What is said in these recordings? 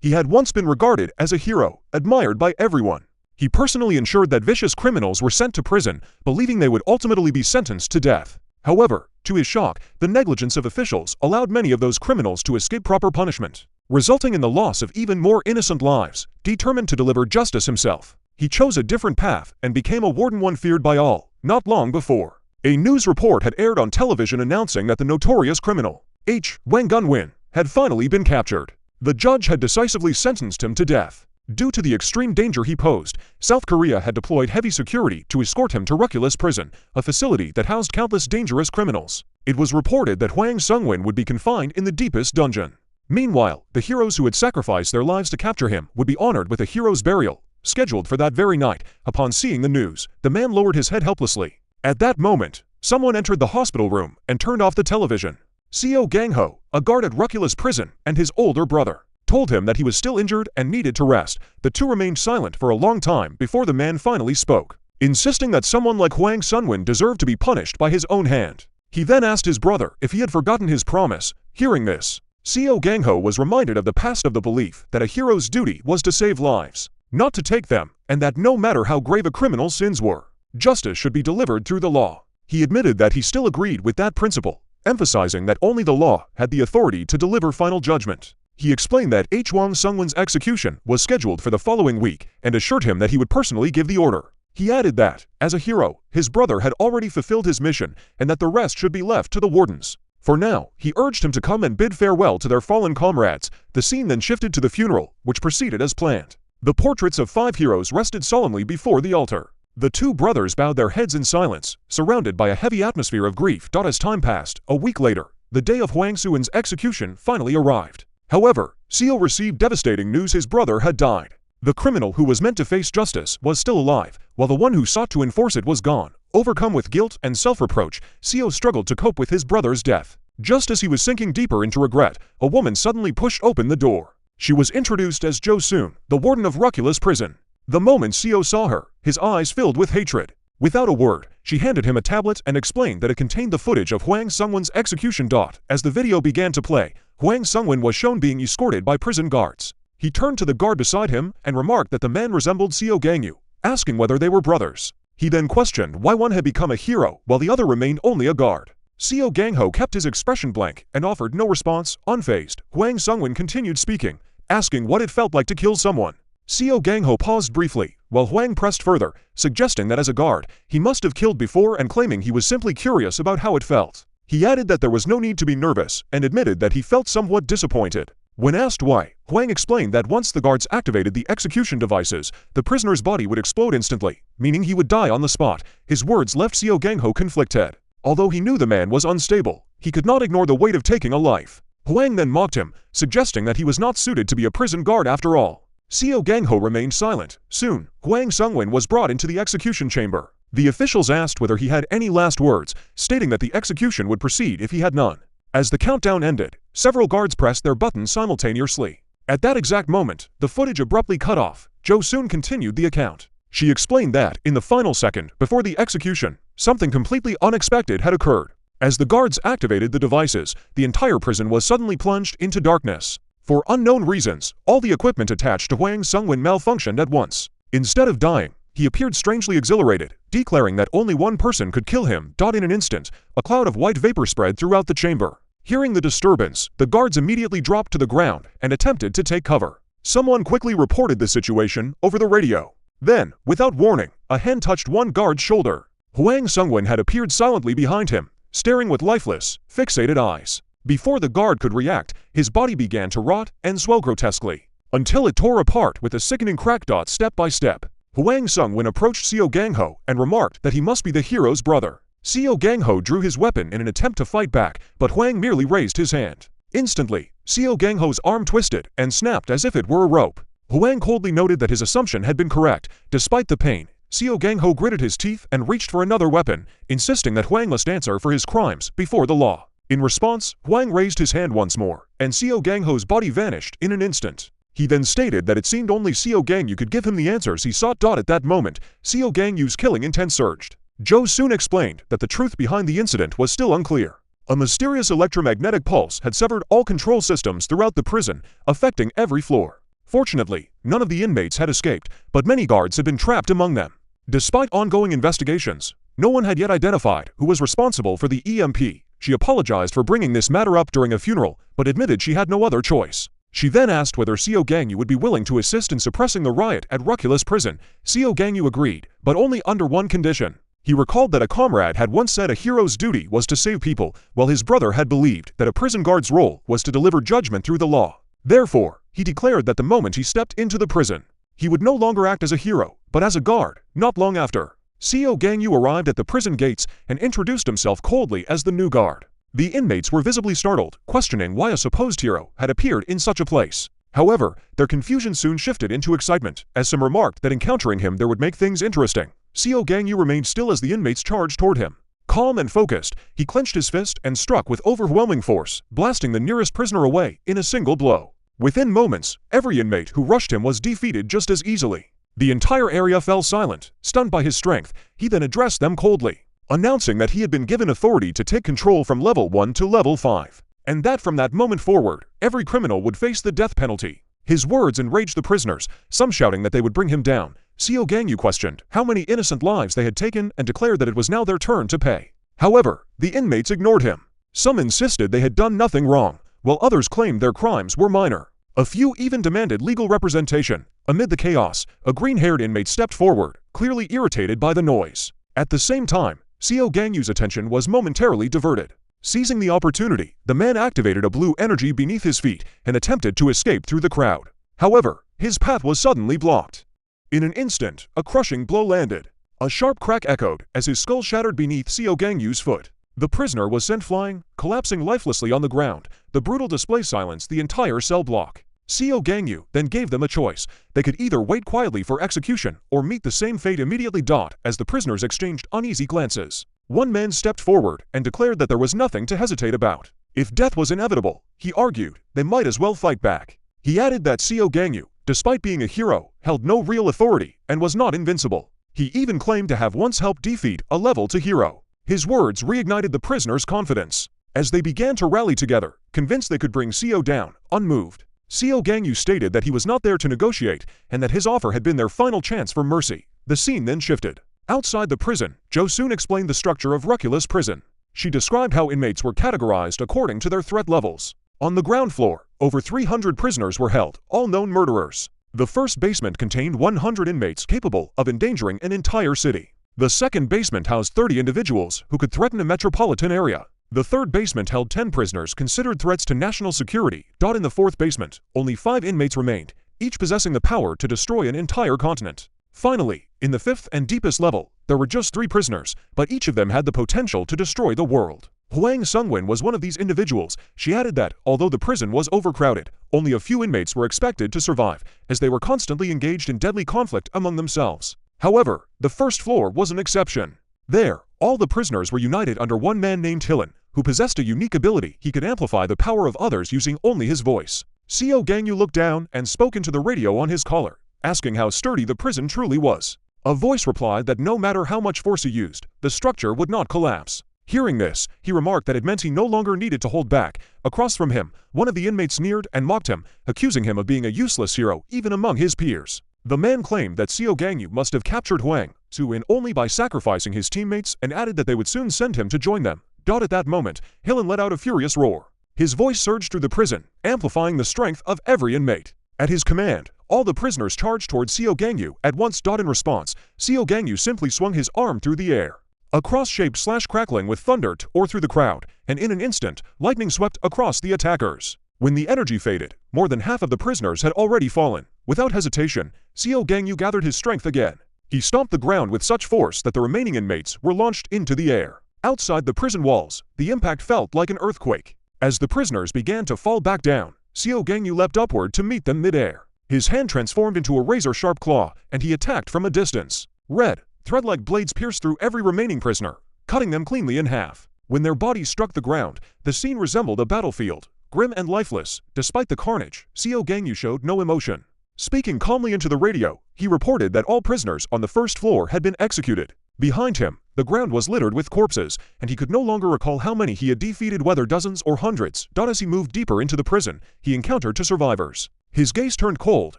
He had once been regarded as a hero, admired by everyone. He personally ensured that vicious criminals were sent to prison, believing they would ultimately be sentenced to death. However, to his shock, the negligence of officials allowed many of those criminals to escape proper punishment, resulting in the loss of even more innocent lives. Determined to deliver justice himself, he chose a different path and became a warden, one feared by all. Not long before, a news report had aired on television announcing that the notorious criminal, Hwang Gun-win, had finally been captured. The judge had decisively sentenced him to death. Due to the extreme danger he posed, South Korea had deployed heavy security to escort him to Ruculus Prison, a facility that housed countless dangerous criminals. It was reported that Hwang Sung-win would be confined in the deepest dungeon. Meanwhile, the heroes who had sacrificed their lives to capture him would be honored with a hero's burial, scheduled for that very night. Upon seeing the news, the man lowered his head helplessly. At that moment, someone entered the hospital room and turned off the television. Seo Gang-ho, a guard at Ruculus Prison, and his older brother, told him that he was still injured and needed to rest. The two remained silent for a long time before the man finally spoke, insisting that someone like Hwang Sung-win deserved to be punished by his own hand. He then asked his brother if he had forgotten his promise. Hearing this, Seo Gang-ho was reminded of the past, of the belief that a hero's duty was to save lives, not to take them, and that no matter how grave a criminal's sins were, justice should be delivered through the law. He admitted that he still agreed with that principle, emphasizing that only the law had the authority to deliver final judgment. He explained that Hwang Sung-win's execution was scheduled for the following week and assured him that he would personally give the order. He added that, as a hero, his brother had already fulfilled his mission and that the rest should be left to the wardens. For now, he urged him to come and bid farewell to their fallen comrades. The scene then shifted to the funeral, which proceeded as planned. The portraits of 5 heroes rested solemnly before the altar. The two brothers bowed their heads in silence, surrounded by a heavy atmosphere of grief. As time passed, a week later, the day of Hwang Sung-win's execution finally arrived. However, Seo received devastating news: his brother had died. The criminal who was meant to face justice was still alive, while the one who sought to enforce it was gone. Overcome with guilt and self-reproach, Seo struggled to cope with his brother's death. Just as he was sinking deeper into regret, a woman suddenly pushed open the door. She was introduced as Jo Soon, the warden of Ruculus Prison. The moment Seo saw her, his eyes filled with hatred. Without a word, she handed him a tablet and explained that it contained the footage of Hwang Sung-win's execution. As the video began to play, Hwang Sung-win was shown being escorted by prison guards. He turned to the guard beside him and remarked that the man resembled Seo Gang-yu, asking whether they were brothers. He then questioned why one had become a hero while the other remained only a guard. Seo Gang-ho kept his expression blank and offered no response. Unfazed, Hwang Sung-win continued speaking, asking what it felt like to kill someone. Seo Gang-ho paused briefly, while Hwang pressed further, suggesting that as a guard, he must have killed before and claiming he was simply curious about how it felt. He added that there was no need to be nervous and admitted that he felt somewhat disappointed. When asked why, Hwang explained that once the guards activated the execution devices, the prisoner's body would explode instantly, meaning he would die on the spot. His words left Seo Gang-ho conflicted. Although he knew the man was unstable, he could not ignore the weight of taking a life. Hwang then mocked him, suggesting that he was not suited to be a prison guard after all. Seo Gang-ho remained silent. Soon, Hwang Sung-win was brought into the execution chamber. The officials asked whether he had any last words, stating that the execution would proceed if he had none. As the countdown ended, several guards pressed their buttons simultaneously. At that exact moment, the footage abruptly cut off. Jo Soon continued the account. She explained that, in the final second before the execution, something completely unexpected had occurred. As the guards activated the devices, the entire prison was suddenly plunged into darkness. For unknown reasons, all the equipment attached to Hwang Sung-win malfunctioned at once. Instead of dying, he appeared strangely exhilarated, declaring that only one person could kill him. In an instant, a cloud of white vapor spread throughout the chamber. Hearing the disturbance, the guards immediately dropped to the ground and attempted to take cover. Someone quickly reported the situation over the radio. Then, without warning, a hand touched one guard's shoulder. Hwang Sung-win had appeared silently behind him, staring with lifeless, fixated eyes. Before the guard could react, his body began to rot and swell grotesquely, until it tore apart with a sickening crack. Step by step, Hwang Sung-win approached Seo Gang-ho and remarked that he must be the hero's brother. Seo Gang-ho drew his weapon in an attempt to fight back, but Hwang merely raised his hand. Instantly, Seo Gang-ho's arm twisted and snapped as if it were a rope. Hwang coldly noted that his assumption had been correct. Despite the pain, Seo Gang-ho gritted his teeth and reached for another weapon, insisting that Hwang must answer for his crimes before the law. In response, Hwang raised his hand once more, and Seo Gang-ho's body vanished in an instant. He then stated that it seemed only Seo Gang-yu could give him the answers he sought. At that moment, Seo Gang-yu's killing intent surged. Jo Soon explained that the truth behind the incident was still unclear. A mysterious electromagnetic pulse had severed all control systems throughout the prison, affecting every floor. Fortunately, none of the inmates had escaped, but many guards had been trapped among them. Despite ongoing investigations, no one had yet identified who was responsible for the EMP. She apologized for bringing this matter up during a funeral, but admitted she had no other choice. She then asked whether Seo Gangyu would be willing to assist in suppressing the riot at Ruculus prison. Seo Gangyu agreed, but only under one condition. He recalled that a comrade had once said a hero's duty was to save people, while his brother had believed that a prison guard's role was to deliver judgment through the law. Therefore, he declared that the moment he stepped into the prison, he would no longer act as a hero, but as a guard. Not long after, Seo Gangyu arrived at the prison gates and introduced himself coldly as the new guard. The inmates were visibly startled, questioning why a supposed hero had appeared in such a place. However, their confusion soon shifted into excitement, as some remarked that encountering him there would make things interesting. Seo Gangyu remained still as the inmates charged toward him. Calm and focused, he clenched his fist and struck with overwhelming force, blasting the nearest prisoner away in a single blow. Within moments, every inmate who rushed him was defeated just as easily. The entire area fell silent, stunned by his strength. He then addressed them coldly, announcing that he had been given authority to take control from level 1 to level 5, and that from that moment forward, every criminal would face the death penalty. His words enraged the prisoners, some shouting that they would bring him down. Seo Gangyu questioned how many innocent lives they had taken and declared that it was now their turn to pay. However, the inmates ignored him. Some insisted they had done nothing wrong, while others claimed their crimes were minor. A few even demanded legal representation. Amid the chaos, a green-haired inmate stepped forward, clearly irritated by the noise. At the same time, Seo Gangyu's attention was momentarily diverted. Seizing the opportunity, the man activated a blue energy beneath his feet and attempted to escape through the crowd. However, his path was suddenly blocked. In an instant, a crushing blow landed. A sharp crack echoed as his skull shattered beneath Seo Gangyu's foot. The prisoner was sent flying, collapsing lifelessly on the ground. The brutal display silenced the entire cell block. Seo Gangyu then gave them a choice. They could either wait quietly for execution or meet the same fate immediately. As the prisoners exchanged uneasy glances, one man stepped forward and declared that there was nothing to hesitate about. If death was inevitable, he argued, they might as well fight back. He added that Seo Gangyu, despite being a hero, held no real authority and was not invincible. He even claimed to have once helped defeat a level 2 hero. His words reignited the prisoners' confidence. As they began to rally together, convinced they could bring Seo down, unmoved, Seo Gangyu stated that he was not there to negotiate and that his offer had been their final chance for mercy. The scene then shifted. Outside the prison, Jo soon explained the structure of Ruculus prison. She described how inmates were categorized according to their threat levels. On the ground floor, over 300 prisoners were held, all known murderers. The first basement contained 100 inmates capable of endangering an entire city. The second basement housed 30 individuals who could threaten a metropolitan area. The third basement held 10 prisoners considered threats to national security. In the fourth basement, only 5 inmates remained, each possessing the power to destroy an entire continent. Finally, in the fifth and deepest level, there were just 3 prisoners, but each of them had the potential to destroy the world. Huang Sungwin was one of these individuals. She added that, although the prison was overcrowded, only a few inmates were expected to survive, as they were constantly engaged in deadly conflict among themselves. However, the first floor was an exception. There, all the prisoners were united under one man named Hillen, who possessed a unique ability. He could amplify the power of others using only his voice. Seo Gangyu looked down and spoke into the radio on his collar, asking how sturdy the prison truly was. A voice replied that no matter how much force he used, the structure would not collapse. Hearing this, he remarked that it meant he no longer needed to hold back. Across from him, one of the inmates sneered and mocked him, accusing him of being a useless hero even among his peers. The man claimed that Seo Gangyu must have captured Huang Su-in only by sacrificing his teammates and added that they would soon send him to join them. At that moment, Hillen let out a furious roar. His voice surged through the prison, amplifying the strength of every inmate. At his command, all the prisoners charged towards Seo Gangyu at once. In response, Seo Gangyu simply swung his arm through the air. A cross-shaped slash crackling with thunder tore through the crowd, and in an instant, lightning swept across the attackers. When the energy faded, more than half of the prisoners had already fallen. Without hesitation, Seo Gangyu gathered his strength again. He stomped the ground with such force that the remaining inmates were launched into the air. Outside the prison walls, the impact felt like an earthquake. As the prisoners began to fall back down, Seo Gangyu leapt upward to meet them mid-air. His hand transformed into a razor-sharp claw, and he attacked from a distance. Red, thread-like blades pierced through every remaining prisoner, cutting them cleanly in half. When their bodies struck the ground, the scene resembled a battlefield. Grim and lifeless, despite the carnage, Seo Gangyu showed no emotion. Speaking calmly into the radio, he reported that all prisoners on the first floor had been executed. Behind him, the ground was littered with corpses, and he could no longer recall how many he had defeated, whether dozens or hundreds. As he moved deeper into the prison, he encountered 2 survivors. His gaze turned cold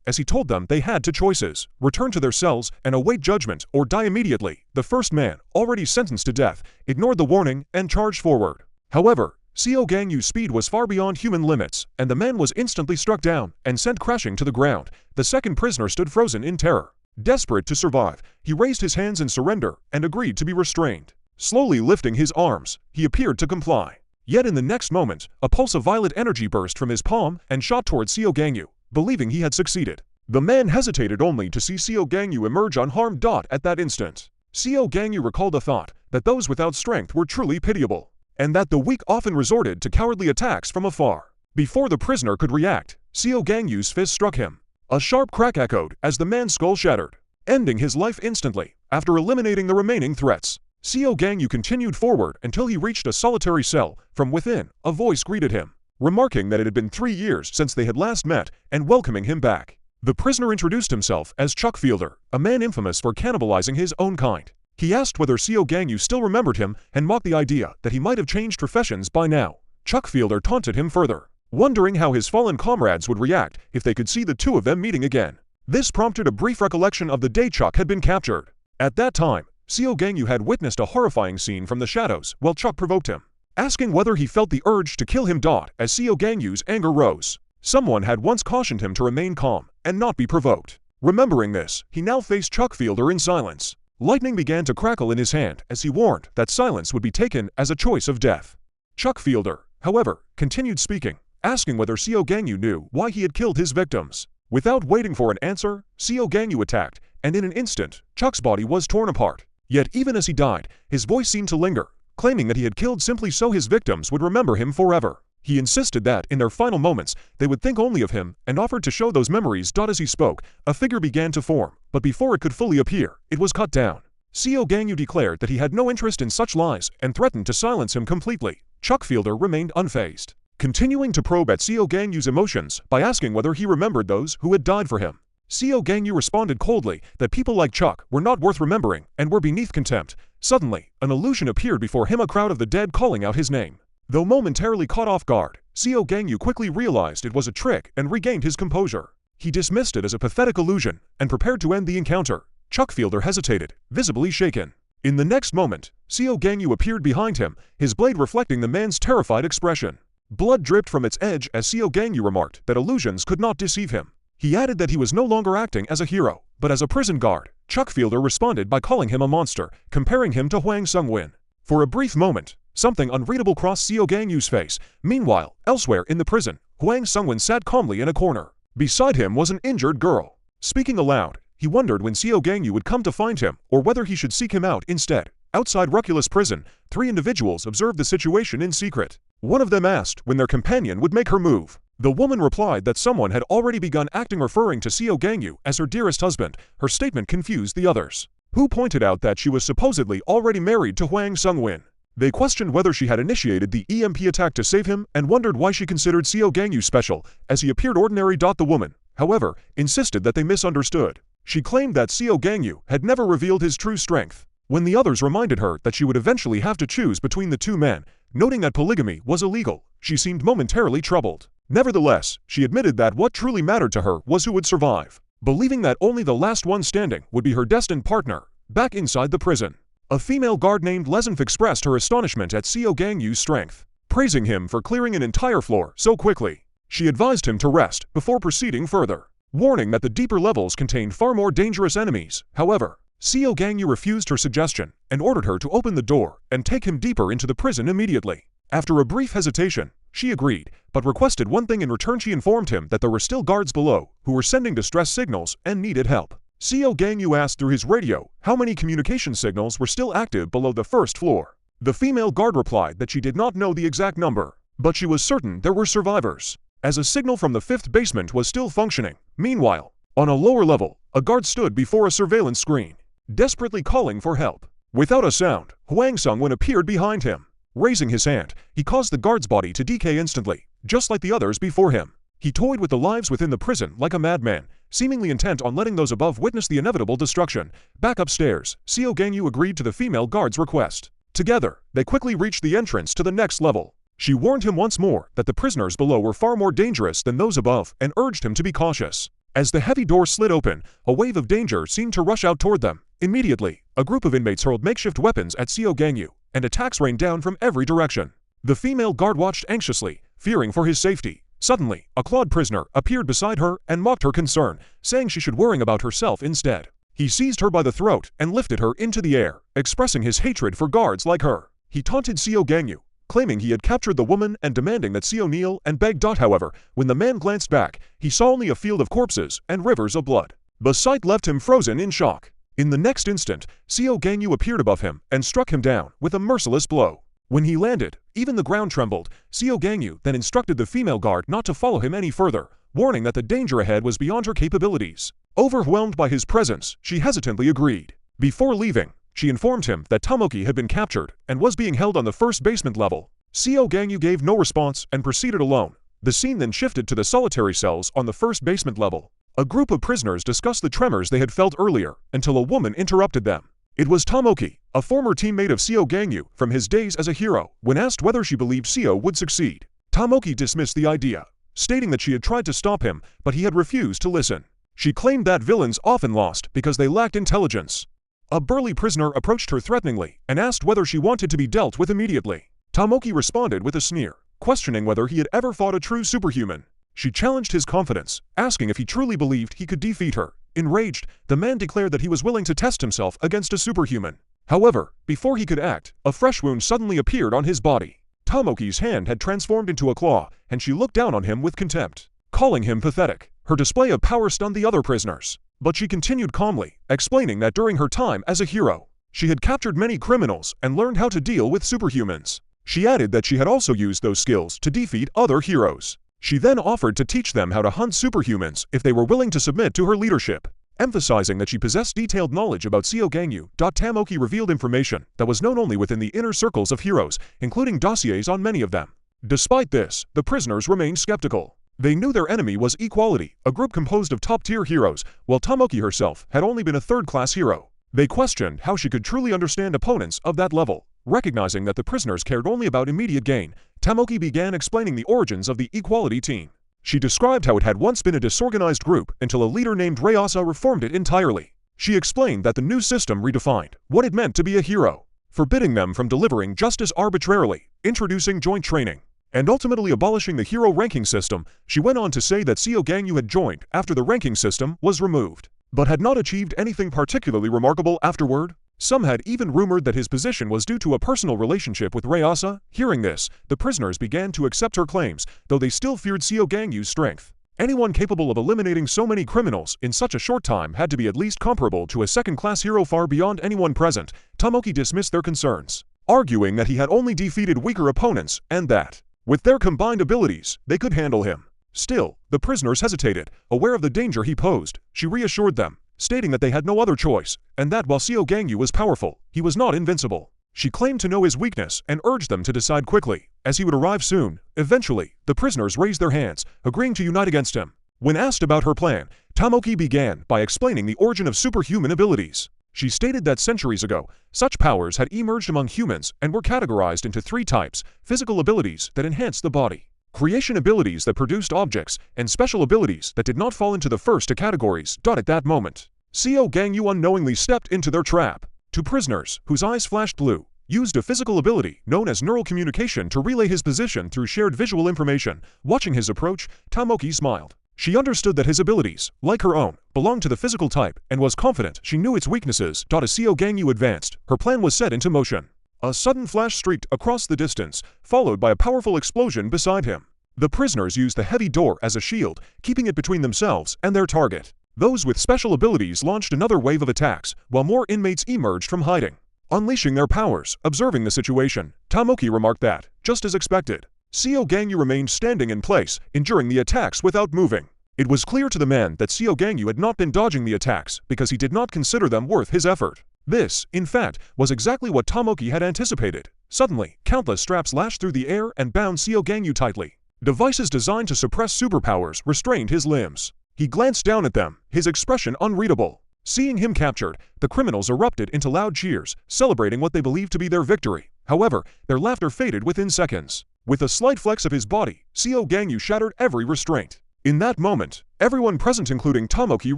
as he told them they had two choices: return to their cells and await judgment or die immediately. The first man, already sentenced to death, ignored the warning and charged forward. However, Seo Gangyu's speed was far beyond human limits, and the man was instantly struck down and sent crashing to the ground. The second prisoner stood frozen in terror. Desperate to survive, he raised his hands in surrender and agreed to be restrained. Slowly lifting his arms, he appeared to comply. Yet in the next moment, a pulse of violet energy burst from his palm and shot towards Seo Gangyu, believing he had succeeded. The man hesitated only to see Seo Gangyu emerge unharmed. At that instant, Seo Gangyu recalled a thought that those without strength were truly pitiable, and that the weak often resorted to cowardly attacks from afar. Before the prisoner could react, Seo Gangyu's fist struck him. A sharp crack echoed as the man's skull shattered, ending his life instantly. After eliminating the remaining threats, Seo Gangyu continued forward until he reached a solitary cell. From within, a voice greeted him, remarking that it had been 3 years since they had last met and welcoming him back. The prisoner introduced himself as Chuck Fielder, a man infamous for cannibalizing his own kind. He asked whether Seo Gangyu still remembered him and mocked the idea that he might have changed professions by now. Chuck Fielder taunted him further, wondering how his fallen comrades would react if they could see the two of them meeting again. This prompted a brief recollection of the day Chuck had been captured. At that time, Seo Gangyu had witnessed a horrifying scene from the shadows while Chuck provoked him, asking whether he felt the urge to kill him. As Seo Gangyu's anger rose, someone had once cautioned him to remain calm and not be provoked. Remembering this, he now faced Chuck Fielder in silence. Lightning began to crackle in his hand as he warned that silence would be taken as a choice of death. Chuck Fielder, however, continued speaking, asking whether Seo Gangyu knew why he had killed his victims. Without waiting for an answer, Seo Gangyu attacked, and in an instant, Chuck's body was torn apart. Yet even as he died, his voice seemed to linger, claiming that he had killed simply so his victims would remember him forever. He insisted that, in their final moments, they would think only of him and offered to show those memories. As he spoke, a figure began to form, but before it could fully appear, it was cut down. Seo Gangyu declared that he had no interest in such lies and threatened to silence him completely. Chuck Fielder remained unfazed, continuing to probe at Seo Gangyu's emotions by asking whether he remembered those who had died for him. Seo Gangyu responded coldly that people like Chuck were not worth remembering and were beneath contempt. Suddenly, an illusion appeared before him, a crowd of the dead calling out his name. Though momentarily caught off guard, Seo Gangyu quickly realized it was a trick and regained his composure. He dismissed it as a pathetic illusion and prepared to end the encounter. Chuck Fielder hesitated, visibly shaken. In the next moment, Seo Gangyu appeared behind him, his blade reflecting the man's terrified expression. Blood dripped from its edge as Seo Gangyu remarked that illusions could not deceive him. He added that he was no longer acting as a hero, but as a prison guard. Chuck Fielder responded by calling him a monster, comparing him to Hwang Sung-win. For a brief moment, something unreadable crossed Seo Gangyu's face. Meanwhile, elsewhere in the prison, Hwang Sung-win sat calmly in a corner. Beside him was an injured girl. Speaking aloud, he wondered when Seo Gangyu would come to find him or whether he should seek him out instead. Outside Ruculus prison, 3 individuals observed the situation in secret. One of them asked when their companion would make her move. The woman replied that someone had already begun acting, referring to Seo Gangyu as her dearest husband. Her statement confused the others, who pointed out that she was supposedly already married to Hwang Sung-win. They questioned whether she had initiated the EMP attack to save him and wondered why she considered Seo Gangyu special, as he appeared ordinary. The woman, however, insisted that they misunderstood. She claimed that Seo Gangyu had never revealed his true strength. When the others reminded her that she would eventually have to choose between the two men, noting that polygamy was illegal, she seemed momentarily troubled. Nevertheless, she admitted that what truly mattered to her was who would survive, believing that only the last one standing would be her destined partner. Back inside the prison, a female guard named Lezenf expressed her astonishment at Seo Gangyu's strength, praising him for clearing an entire floor so quickly. She advised him to rest before proceeding further, warning that the deeper levels contained far more dangerous enemies. However, Seo Gangyu refused her suggestion and ordered her to open the door and take him deeper into the prison immediately. After a brief hesitation, she agreed, but requested one thing in return. She informed him that there were still guards below who were sending distress signals and needed help. Seo Gangyu asked through his radio how many communication signals were still active below the first floor. The female guard replied that she did not know the exact number, but she was certain there were survivors, as a signal from the 5th basement was still functioning. Meanwhile, on a lower level, a guard stood before a surveillance screen, desperately calling for help. Without a sound, Hwang Sung-win appeared behind him. Raising his hand, he caused the guard's body to decay instantly, just like the others before him. He toyed with the lives within the prison like a madman, seemingly intent on letting those above witness the inevitable destruction. Back upstairs, Seo Gangyu agreed to the female guard's request. Together, they quickly reached the entrance to the next level. She warned him once more that the prisoners below were far more dangerous than those above and urged him to be cautious. As the heavy door slid open, a wave of danger seemed to rush out toward them. Immediately, a group of inmates hurled makeshift weapons at Seo Gangyu, and attacks rained down from every direction. The female guard watched anxiously, fearing for his safety. Suddenly, a clawed prisoner appeared beside her and mocked her concern, saying she should worry about herself instead. He seized her by the throat and lifted her into the air, expressing his hatred for guards like her. He taunted Seo Gangyu, claiming he had captured the woman and demanding that Seo kneel and beg. However, when the man glanced back, he saw only a field of corpses and rivers of blood. The sight left him frozen in shock. In the next instant, Seo Gangyu appeared above him and struck him down with a merciless blow. When he landed, even the ground trembled. Seo Gangyu then instructed the female guard not to follow him any further, warning that the danger ahead was beyond her capabilities. Overwhelmed by his presence, she hesitantly agreed. Before leaving, she informed him that Tomoki had been captured and was being held on the first basement level. Seo Gangyu gave no response and proceeded alone. The scene then shifted to the solitary cells on the first basement level. A group of prisoners discussed the tremors they had felt earlier until a woman interrupted them. It was Tomoki, a former teammate of Seo Gangyu from his days as a hero. When asked whether she believed Seo would succeed, Tomoki dismissed the idea, stating that she had tried to stop him, but he had refused to listen. She claimed that villains often lost because they lacked intelligence. A burly prisoner approached her threateningly and asked whether she wanted to be dealt with immediately. Tomoki responded with a sneer, questioning whether he had ever fought a true superhuman. She challenged his confidence, asking if he truly believed he could defeat her. Enraged, the man declared that he was willing to test himself against a superhuman. However, before he could act, a fresh wound suddenly appeared on his body. Tomoki's hand had transformed into a claw, and she looked down on him with contempt, calling him pathetic. Her display of power stunned the other prisoners, but she continued calmly, explaining that during her time as a hero, she had captured many criminals and learned how to deal with superhumans. She added that she had also used those skills to defeat other heroes. She then offered to teach them how to hunt superhumans if they were willing to submit to her leadership. Emphasizing that she possessed detailed knowledge about Seo Gangyu, Tomoki revealed information that was known only within the inner circles of heroes, including dossiers on many of them. Despite this, the prisoners remained skeptical. They knew their enemy was Equality, a group composed of top-tier heroes, while Tomoki herself had only been a third-class hero. They questioned how she could truly understand opponents of that level. Recognizing that the prisoners cared only about immediate gain, Tomoki began explaining the origins of the Equality team. She described how it had once been a disorganized group until a leader named Ryasa reformed it entirely. She explained that the new system redefined what it meant to be a hero, forbidding them from delivering justice arbitrarily, introducing joint training, and ultimately abolishing the hero ranking system. She went on to say that Seo Gangyu had joined after the ranking system was removed, but had not achieved anything particularly remarkable afterward. Some had even rumored that his position was due to a personal relationship with Ryasa. Hearing this, the prisoners began to accept her claims, though they still feared Seo Gangyu's strength. Anyone capable of eliminating so many criminals in such a short time had to be at least comparable to a second-class hero far beyond anyone present. Tomoki dismissed their concerns, arguing that he had only defeated weaker opponents and that, with their combined abilities, they could handle him. Still, the prisoners hesitated, aware of the danger he posed. She reassured them, stating that they had no other choice, and that while Seo Gangyu was powerful, he was not invincible. She claimed to know his weakness and urged them to decide quickly, as he would arrive soon. Eventually, the prisoners raised their hands, agreeing to unite against him. When asked about her plan, Tomoki began by explaining the origin of superhuman abilities. She stated that centuries ago, such powers had emerged among humans and were categorized into three types: physical abilities that enhanced the body, creation abilities that produced objects, and special abilities that did not fall into the first two categories. At that moment, Seo Gangyu unknowingly stepped into their trap. Two prisoners, whose eyes flashed blue, used a physical ability known as neural communication to relay his position through shared visual information. Watching his approach, Tomoki smiled. She understood that his abilities, like her own, belonged to the physical type and was confident she knew its weaknesses. As Seo Gangyu advanced, her plan was set into motion. A sudden flash streaked across the distance, followed by a powerful explosion beside him. The prisoners used the heavy door as a shield, keeping it between themselves and their target. Those with special abilities launched another wave of attacks, while more inmates emerged from hiding, unleashing their powers. Observing the situation, Tomoki remarked that, just as expected, Seo Gangyu remained standing in place, enduring the attacks without moving. It was clear to the man that Seo Gangyu had not been dodging the attacks because he did not consider them worth his effort. This, in fact, was exactly what Tomoki had anticipated. Suddenly, countless straps lashed through the air and bound Seo Gangyu tightly. Devices designed to suppress superpowers restrained his limbs. He glanced down at them, his expression unreadable. Seeing him captured, the criminals erupted into loud cheers, celebrating what they believed to be their victory. However, their laughter faded within seconds. With a slight flex of his body, Seo Gangyu shattered every restraint. In that moment, everyone present including Tomoki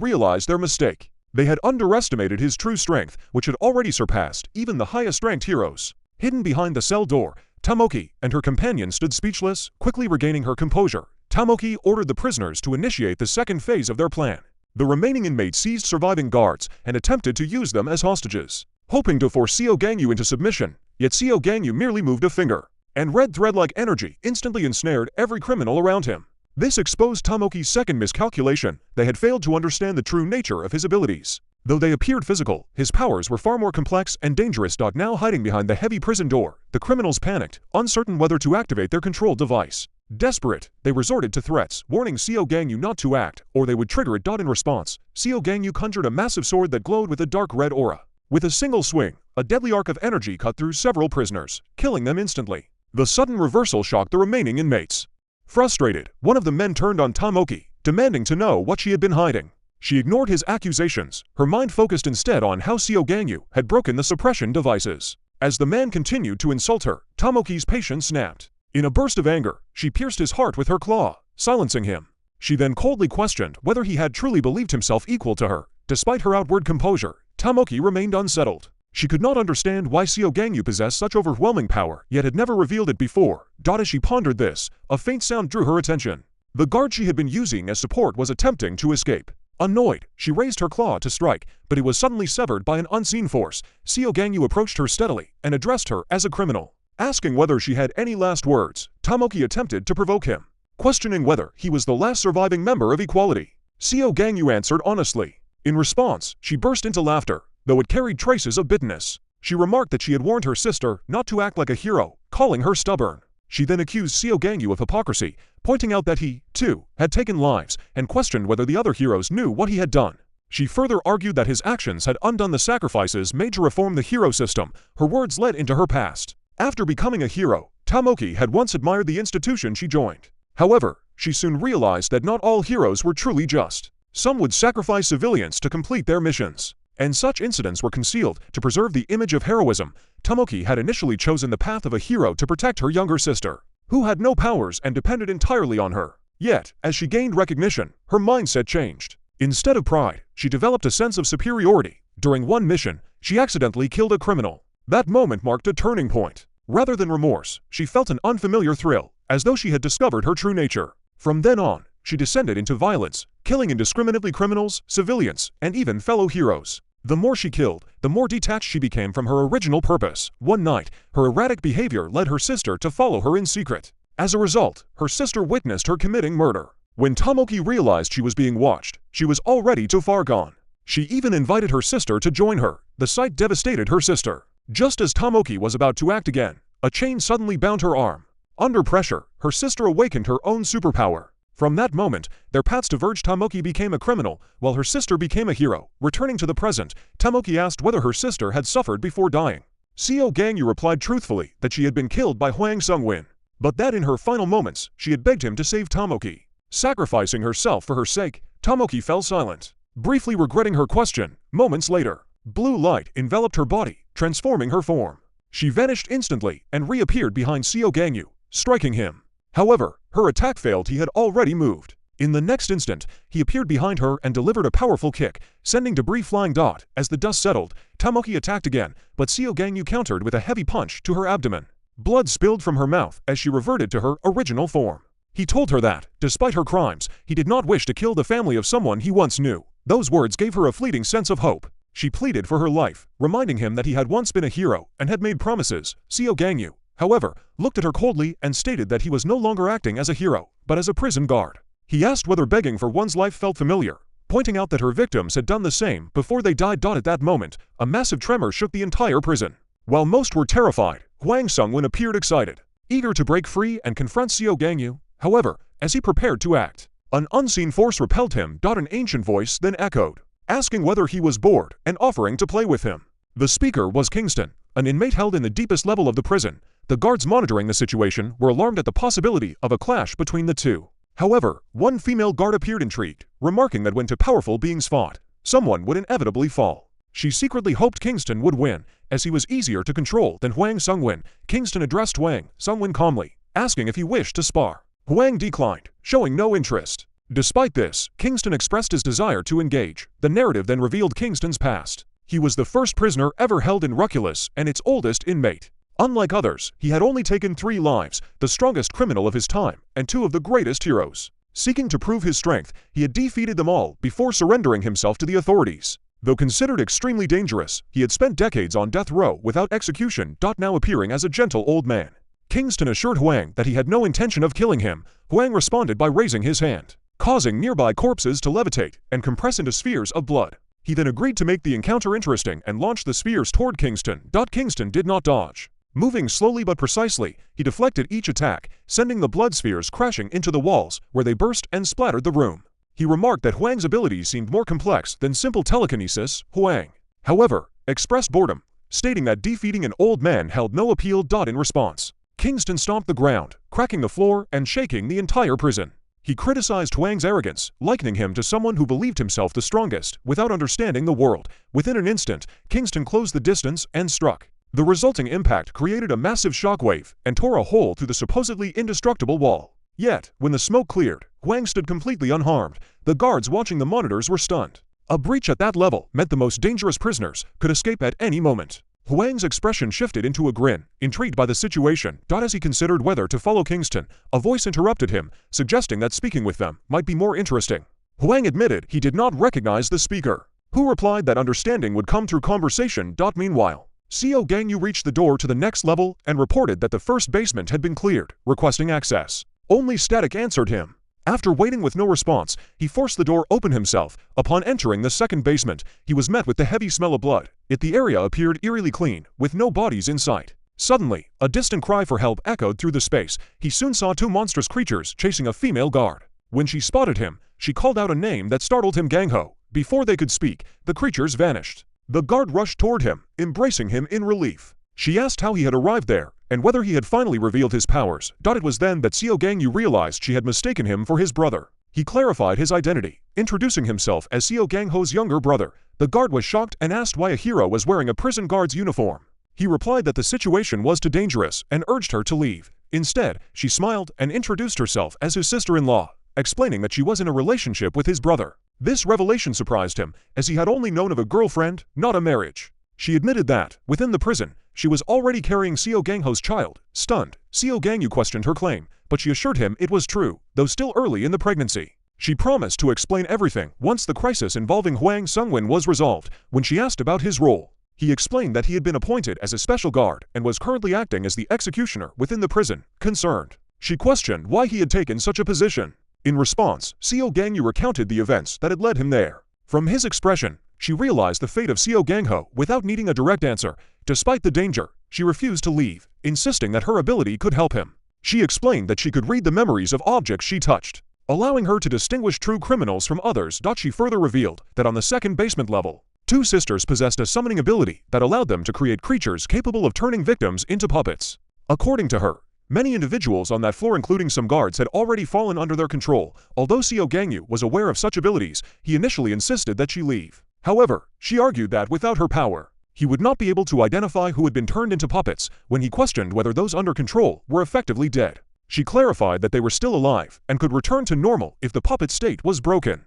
realized their mistake. They had underestimated his true strength, which had already surpassed even the highest-ranked heroes. Hidden behind the cell door, Tomoki and her companion stood speechless, quickly regaining her composure. Tomoki ordered the prisoners to initiate the second phase of their plan. The remaining inmates seized surviving guards and attempted to use them as hostages, hoping to force Seo Gangyu into submission. Yet Seo Gangyu merely moved a finger, and red thread-like energy instantly ensnared every criminal around him. This exposed Tomoki's second miscalculation. They had failed to understand the true nature of his abilities. Though they appeared physical, his powers were far more complex and dangerous. Now hiding behind the heavy prison door, the criminals panicked, uncertain whether to activate their control device. Desperate, they resorted to threats, warning Seo Gangyu not to act, or they would trigger it. In response, Seo Gangyu conjured a massive sword that glowed with a dark red aura. With a single swing, a deadly arc of energy cut through several prisoners, killing them instantly. The sudden reversal shocked the remaining inmates. Frustrated, one of the men turned on Tomoki, demanding to know what she had been hiding. She ignored his accusations, her mind focused instead on how Seo Gangyu had broken the suppression devices. As the man continued to insult her, Tomoki's patience snapped. In a burst of anger, she pierced his heart with her claw, silencing him. She then coldly questioned whether he had truly believed himself equal to her. Despite her outward composure, Tomoki remained unsettled. She could not understand why Seo Gangyu possessed such overwhelming power, yet had never revealed it before. As she pondered this, a faint sound drew her attention. The guard she had been using as support was attempting to escape. Annoyed, she raised her claw to strike, but it was suddenly severed by an unseen force. Seo Gangyu approached her steadily and addressed her as a criminal. Asking whether she had any last words, Tomoki attempted to provoke him, questioning whether he was the last surviving member of equality. Seo Gangyu answered honestly. In response, she burst into laughter, though it carried traces of bitterness. She remarked that she had warned her sister not to act like a hero, calling her stubborn. She then accused Seo Gangyu of hypocrisy, pointing out that he, too, had taken lives, and questioned whether the other heroes knew what he had done. She further argued that his actions had undone the sacrifices made to reform the hero system. Her words led into her past. After becoming a hero, Tomoki had once admired the institution she joined. However, she soon realized that not all heroes were truly just. Some would sacrifice civilians to complete their missions, and such incidents were concealed to preserve the image of heroism. Tomoki had initially chosen the path of a hero to protect her younger sister, who had no powers and depended entirely on her. Yet, as she gained recognition, her mindset changed. Instead of pride, she developed a sense of superiority. During one mission, she accidentally killed a criminal. That moment marked a turning point. Rather than remorse, she felt an unfamiliar thrill, as though she had discovered her true nature. From then on, she descended into violence, killing indiscriminately criminals, civilians, and even fellow heroes. The more she killed, the more detached she became from her original purpose. One night, her erratic behavior led her sister to follow her in secret. As a result, her sister witnessed her committing murder. When Tomoki realized she was being watched, she was already too far gone. She even invited her sister to join her. The sight devastated her sister. Just as Tomoki was about to act again, a chain suddenly bound her arm. Under pressure, her sister awakened her own superpower. From that moment, their paths diverged. Tomoki became a criminal, while her sister became a hero. Returning to the present, Tomoki asked whether her sister had suffered before dying. Seo Gangyu replied truthfully that she had been killed by Hwang Sung-win, but that in her final moments, she had begged him to save Tomoki. Sacrificing herself for her sake, Tomoki fell silent, briefly regretting her question. Moments later, blue light enveloped her body, transforming her form. She vanished instantly and reappeared behind Seo Gangyu, striking him. However, her attack failed. He had already moved. In the next instant, he appeared behind her and delivered a powerful kick, sending debris flying. As the dust settled, Tomoki attacked again, but Seo Gangyu countered with a heavy punch to her abdomen. Blood spilled from her mouth as she reverted to her original form. He told her that, despite her crimes, he did not wish to kill the family of someone he once knew. Those words gave her a fleeting sense of hope. She pleaded for her life, reminding him that he had once been a hero and had made promises. Seo Gangyu, however, looked at her coldly and stated that he was no longer acting as a hero, but as a prison guard. He asked whether begging for one's life felt familiar, pointing out that her victims had done the same before they died. At that moment, a massive tremor shook the entire prison. While most were terrified, Hwang Sung-win appeared excited, eager to break free and confront Seo Gangyu. However, as he prepared to act, an unseen force repelled him. An ancient voice then echoed, asking whether he was bored and offering to play with him. The speaker was Kingston, an inmate held in the deepest level of the prison. The guards monitoring the situation were alarmed at the possibility of a clash between the two. However, one female guard appeared intrigued, remarking that when two powerful beings fought, someone would inevitably fall. She secretly hoped Kingston would win, as he was easier to control than Hwang Sung-win. Kingston addressed Hwang Sung-win calmly, asking if he wished to spar. Huang declined, showing no interest. Despite this, Kingston expressed his desire to engage. The narrative then revealed Kingston's past. He was the first prisoner ever held in Ruculus and its oldest inmate. Unlike others, he had only taken 3 lives, the strongest criminal of his time, and 2 of the greatest heroes. Seeking to prove his strength, he had defeated them all before surrendering himself to the authorities. Though considered extremely dangerous, he had spent decades on death row without execution, now appearing as a gentle old man. Kingston assured Huang that he had no intention of killing him. Huang responded by raising his hand, causing nearby corpses to levitate and compress into spheres of blood. He then agreed to make the encounter interesting and launched the spheres toward Kingston. Kingston did not dodge. Moving slowly but precisely, he deflected each attack, sending the blood spheres crashing into the walls, where they burst and splattered the room. He remarked that Huang's abilities seemed more complex than simple telekinesis. Huang, however, expressed boredom, stating that defeating an old man held no appeal. In response, Kingston stomped the ground, cracking the floor and shaking the entire prison. He criticized Huang's arrogance, likening him to someone who believed himself the strongest, without understanding the world. Within an instant, Kingston closed the distance and struck. The resulting impact created a massive shockwave and tore a hole through the supposedly indestructible wall. Yet, when the smoke cleared, Huang stood completely unharmed. The guards watching the monitors were stunned. A breach at that level meant the most dangerous prisoners could escape at any moment. Huang's expression shifted into a grin, intrigued by the situation. As he considered whether to follow Kingston, a voice interrupted him, suggesting that speaking with them might be more interesting. Huang admitted he did not recognize the speaker, who replied that understanding would come through conversation. Meanwhile, Xiao Gangyu reached the door to the next level and reported that the first basement had been cleared, requesting access. Only Static answered him. After waiting with no response, he forced the door open himself. Upon entering the second basement, he was met with the heavy smell of blood. Yet the area appeared eerily clean, with no bodies in sight. Suddenly, a distant cry for help echoed through the space. He soon saw 2 monstrous creatures chasing a female guard. When she spotted him, she called out a name that startled him: Gangho. Before they could speak, the creatures vanished. The guard rushed toward him, embracing him in relief. She asked how he had arrived there, and whether he had finally revealed his powers. It was then that Xiao Gangyu realized she had mistaken him for his brother. He clarified his identity, introducing himself as Xiao Gangho's younger brother. The guard was shocked and asked why a hero was wearing a prison guard's uniform. He replied that the situation was too dangerous and urged her to leave. Instead, she smiled and introduced herself as his sister-in-law, explaining that she was in a relationship with his brother. This revelation surprised him, as he had only known of a girlfriend, not a marriage. She admitted that, within the prison, she was already carrying Xiao Gangho's child. Stunned, Xiao Gangyu questioned her claim, but she assured him it was true, though still early in the pregnancy. She promised to explain everything once the crisis involving Huang Sungwin was resolved. When she asked about his role, he explained that he had been appointed as a special guard and was currently acting as the executioner within the prison. Concerned, she questioned why he had taken such a position. In response, Xiao Gangyu recounted the events that had led him there. From his expression, she realized the fate of Xiao Gangho without needing a direct answer. Despite the danger, she refused to leave, insisting that her ability could help him. She explained that she could read the memories of objects she touched, allowing her to distinguish true criminals from others. She further revealed that on the second basement level, 2 sisters possessed a summoning ability that allowed them to create creatures capable of turning victims into puppets. According to her, many individuals on that floor, including some guards, had already fallen under their control. Although Xiao Gangyu was aware of such abilities, he initially insisted that she leave. However, she argued that without her power, he would not be able to identify who had been turned into puppets. When he questioned whether those under control were effectively dead, she clarified that they were still alive and could return to normal if the puppet state was broken.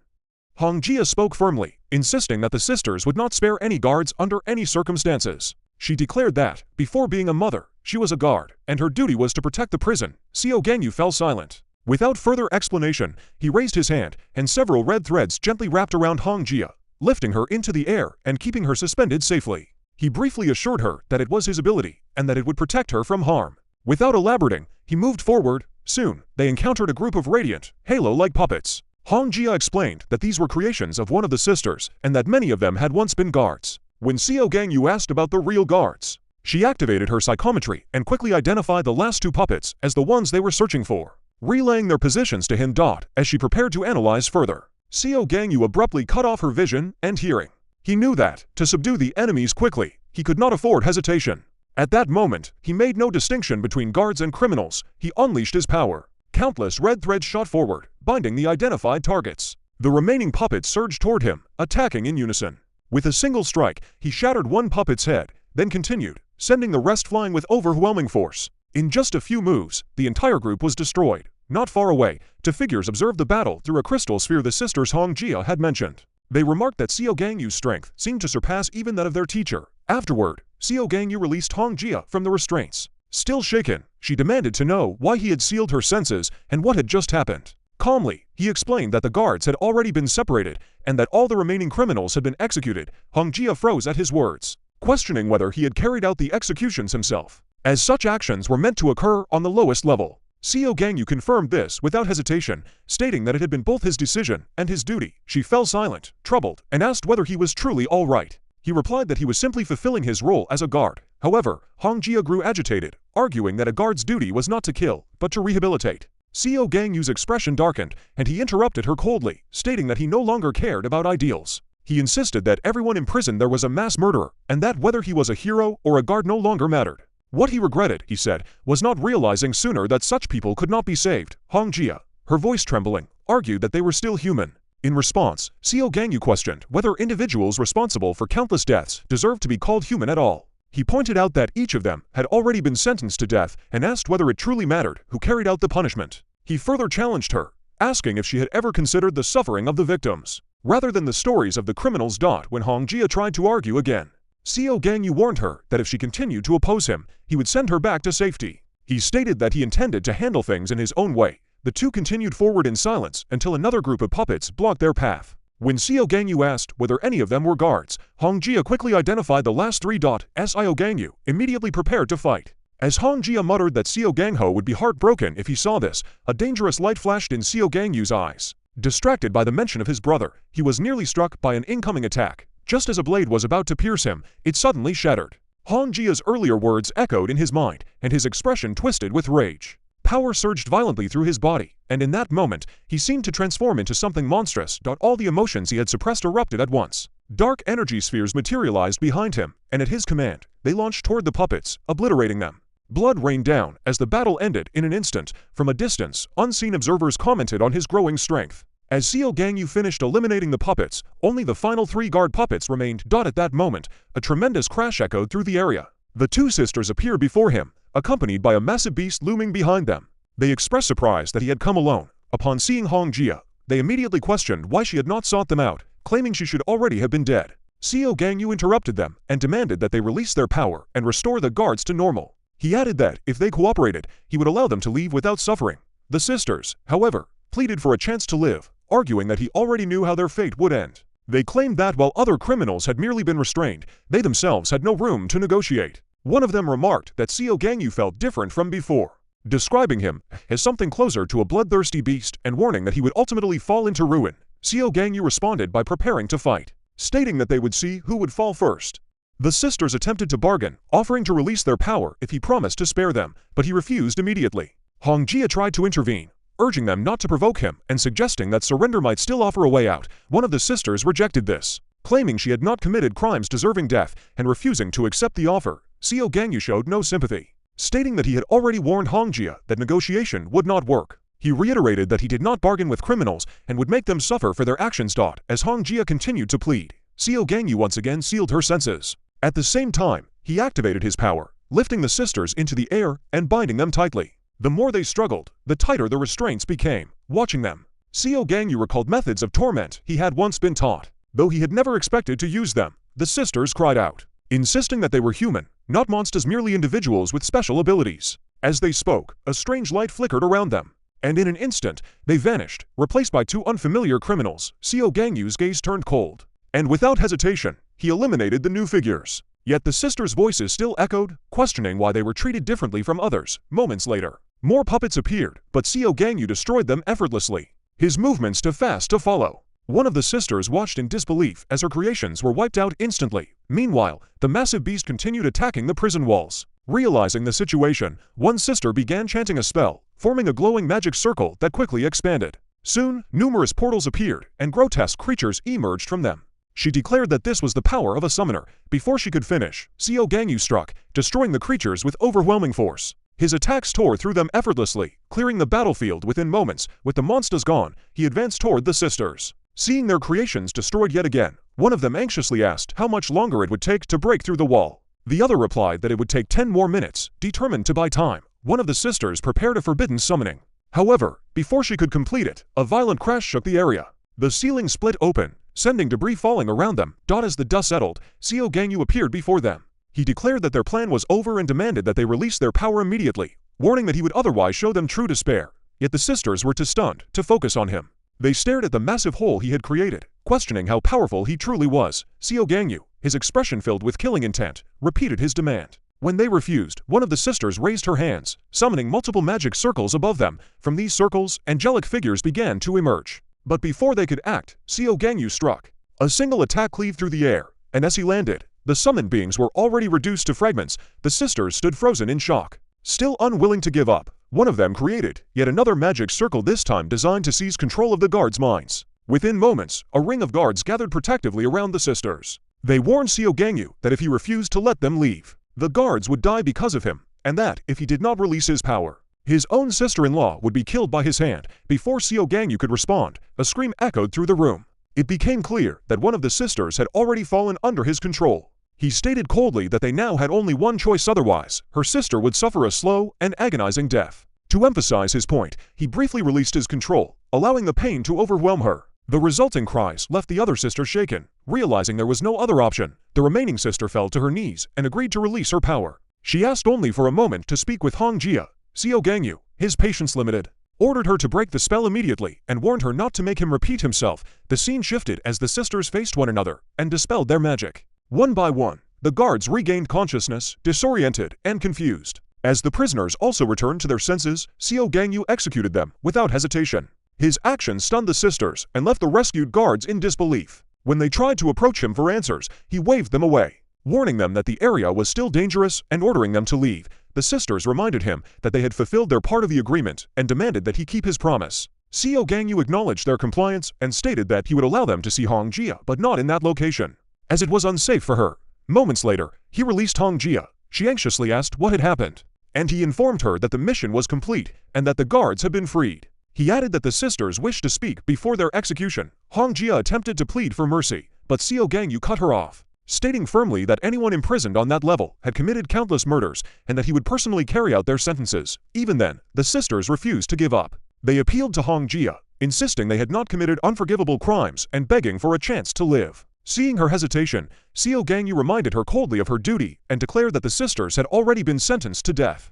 Hong Jia spoke firmly, insisting that the sisters would not spare any guards under any circumstances. She declared that, before being a mother, she was a guard, and her duty was to protect the prison. Xiao Gangyu fell silent. Without further explanation, he raised his hand, and several red threads gently wrapped around Hong Jia, lifting her into the air and keeping her suspended safely. He briefly assured her that it was his ability, and that it would protect her from harm. Without elaborating, he moved forward. Soon, they encountered a group of radiant, halo-like puppets. Hong Jia explained that these were creations of one of the sisters, and that many of them had once been guards. When Xiao Gangyu asked about the real guards, she activated her psychometry and quickly identified the last 2 puppets as the ones they were searching for, relaying their positions to him. As she prepared to analyze further, Xiao Gangyu abruptly cut off her vision and hearing. He knew that, to subdue the enemies quickly, he could not afford hesitation. At that moment, he made no distinction between guards and criminals. He unleashed his power. Countless red threads shot forward, binding the identified targets. The remaining puppets surged toward him, attacking in unison. With a single strike, he shattered one puppet's head, then continued, sending the rest flying with overwhelming force. In just a few moves, the entire group was destroyed. Not far away, two figures observed the battle through a crystal sphere the sisters Hong Jia had mentioned. They remarked that Xiao Gangyu's strength seemed to surpass even that of their teacher. Afterward, Xiao Gangyu released Hong Jia from the restraints. Still shaken, she demanded to know why he had sealed her senses and what had just happened. Calmly, he explained that the guards had already been separated and that all the remaining criminals had been executed. Hong Jia froze at his words, questioning whether he had carried out the executions himself, as such actions were meant to occur on the lowest level. Xiao Gangyu confirmed this without hesitation, stating that it had been both his decision and his duty. She fell silent, troubled, and asked whether he was truly all right. He replied that he was simply fulfilling his role as a guard. However, Hong Jia grew agitated, arguing that a guard's duty was not to kill, but to rehabilitate. Xiao Gangyu's expression darkened, and he interrupted her coldly, stating that he no longer cared about ideals. He insisted that everyone in prison there was a mass murderer, and that whether he was a hero or a guard no longer mattered. What he regretted, he said, was not realizing sooner that such people could not be saved. Hong Jia, her voice trembling, argued that they were still human. In response, Xiao Gangyu questioned whether individuals responsible for countless deaths deserved to be called human at all. He pointed out that each of them had already been sentenced to death and asked whether it truly mattered who carried out the punishment. He further challenged her, asking if she had ever considered the suffering of the victims, rather than the stories of the criminals. When Hong Jia tried to argue again, Xiao Gangyu warned her that if she continued to oppose him, he would send her back to safety. He stated that he intended to handle things in his own way. The two continued forward in silence until another group of puppets blocked their path. When Xiao Gangyu asked whether any of them were guards, Hong Jia quickly identified the last three. Xiao Gangyu immediately prepared to fight. As Hong Jia muttered that Xiao Gangho would be heartbroken if he saw this, a dangerous light flashed in Xiao Gangyu's eyes. Distracted by the mention of his brother, he was nearly struck by an incoming attack. Just as a blade was about to pierce him, it suddenly shattered. Hong Jia's earlier words echoed in his mind, and his expression twisted with rage. Power surged violently through his body, and in that moment, he seemed to transform into something monstrous. All the emotions he had suppressed erupted at once. Dark energy spheres materialized behind him, and at his command, they launched toward the puppets, obliterating them. Blood rained down as the battle ended in an instant. From a distance, unseen observers commented on his growing strength. As Xiao Gangyu finished eliminating the puppets, only the final three guard puppets remained. At that moment, a tremendous crash echoed through the area. The two sisters appeared before him, accompanied by a massive beast looming behind them. They expressed surprise that he had come alone. Upon seeing Hong Jia, they immediately questioned why she had not sought them out, claiming she should already have been dead. Xiao Gangyu interrupted them and demanded that they release their power and restore the guards to normal. He added that, if they cooperated, he would allow them to leave without suffering. The sisters, however, pleaded for a chance to live, arguing that he already knew how their fate would end. They claimed that while other criminals had merely been restrained, they themselves had no room to negotiate. One of them remarked that Xiao Gangyu felt different from before, describing him as something closer to a bloodthirsty beast and warning that he would ultimately fall into ruin. Xiao Gangyu responded by preparing to fight, stating that they would see who would fall first. The sisters attempted to bargain, offering to release their power if he promised to spare them, but he refused immediately. Hong Jia tried to intervene, urging them not to provoke him and suggesting that surrender might still offer a way out. One of the sisters rejected this, claiming she had not committed crimes deserving death and refusing to accept the offer. Xiao Gangyu showed no sympathy, stating that he had already warned Hong Jia that negotiation would not work. He reiterated that he did not bargain with criminals and would make them suffer for their actions. As Hong Jia continued to plead, Xiao Gangyu once again sealed her senses. At the same time, he activated his power, lifting the sisters into the air and binding them tightly. The more they struggled, the tighter the restraints became. Watching them, Xiao Gangyu recalled methods of torment he had once been taught. Though he had never expected to use them, the sisters cried out, insisting that they were human, not monsters, merely individuals with special abilities. As they spoke, a strange light flickered around them, and in an instant, they vanished, replaced by two unfamiliar criminals. Xiao Gangyu's gaze turned cold, and without hesitation, he eliminated the new figures. Yet the sisters' voices still echoed, questioning why they were treated differently from others. Moments later, more puppets appeared, but Xiao Gangyu destroyed them effortlessly, his movements too fast to follow. One of the sisters watched in disbelief as her creations were wiped out instantly. Meanwhile, the massive beast continued attacking the prison walls. Realizing the situation, one sister began chanting a spell, forming a glowing magic circle that quickly expanded. Soon, numerous portals appeared, and grotesque creatures emerged from them. She declared that this was the power of a summoner. Before she could finish, Xiao Gangyu struck, destroying the creatures with overwhelming force. His attacks tore through them effortlessly, clearing the battlefield within moments. With the monsters gone, he advanced toward the sisters. Seeing their creations destroyed yet again, one of them anxiously asked how much longer it would take to break through the wall. The other replied that it would take 10 more minutes, determined to buy time. one of the sisters prepared a forbidden summoning. However, before she could complete it, a violent crash shook the area. The ceiling split open, sending debris falling around them. As the dust settled, Xiao Gangyu appeared before them. He declared that their plan was over and demanded that they release their power immediately, warning that he would otherwise show them true despair. Yet the sisters were too stunned to focus on him. They stared at the massive hole he had created, questioning how powerful he truly was. Xiao Gangyu, his expression filled with killing intent, repeated his demand. When they refused, one of the sisters raised her hands, summoning multiple magic circles above them. From these circles, angelic figures began to emerge. But before they could act, Xiao Gangyu struck. A single attack cleaved through the air, and as he landed, the summoned beings were already reduced to fragments. The sisters stood frozen in shock. Still unwilling to give up, one of them created yet another magic circle, this time designed to seize control of the guards' minds. Within moments, a ring of guards gathered protectively around the sisters. They warned Xiao Gangyu that if he refused to let them leave, the guards would die because of him, and that if he did not release his power, his own sister-in-law would be killed by his hand. Before Xiao Gangyu could respond, a scream echoed through the room. It became clear that one of the sisters had already fallen under his control. He stated coldly that they now had only one choice, otherwise, her sister would suffer a slow and agonizing death. To emphasize his point, he briefly released his control, allowing the pain to overwhelm her. The resulting cries left the other sister shaken. Realizing there was no other option, the remaining sister fell to her knees and agreed to release her power. She asked only for a moment to speak with Hongjia. Xiao Gangyu, his patience limited, ordered her to break the spell immediately and warned her not to make him repeat himself. The scene shifted as the sisters faced one another and dispelled their magic. One by one, the guards regained consciousness, disoriented and confused. As the prisoners also returned to their senses, Xiao Gangyu executed them without hesitation. His action stunned the sisters and left the rescued guards in disbelief. When they tried to approach him for answers, he waved them away, warning them that the area was still dangerous and ordering them to leave. The sisters reminded him that they had fulfilled their part of the agreement and demanded that he keep his promise. Xiao Gangyu acknowledged their compliance and stated that he would allow them to see Hongjia, but not in that location, as it was unsafe for her. Moments later, he released Hongjia. She anxiously asked what had happened, and he informed her that the mission was complete and that the guards had been freed. He added that the sisters wished to speak before their execution. Hongjia attempted to plead for mercy, but Xiao Gangyu cut her off, stating firmly that anyone imprisoned on that level had committed countless murders and that he would personally carry out their sentences. Even then, the sisters refused to give up. They appealed to Hongjia, insisting they had not committed unforgivable crimes and begging for a chance to live. Seeing her hesitation, Xiao Gangyu reminded her coldly of her duty and declared that the sisters had already been sentenced to death.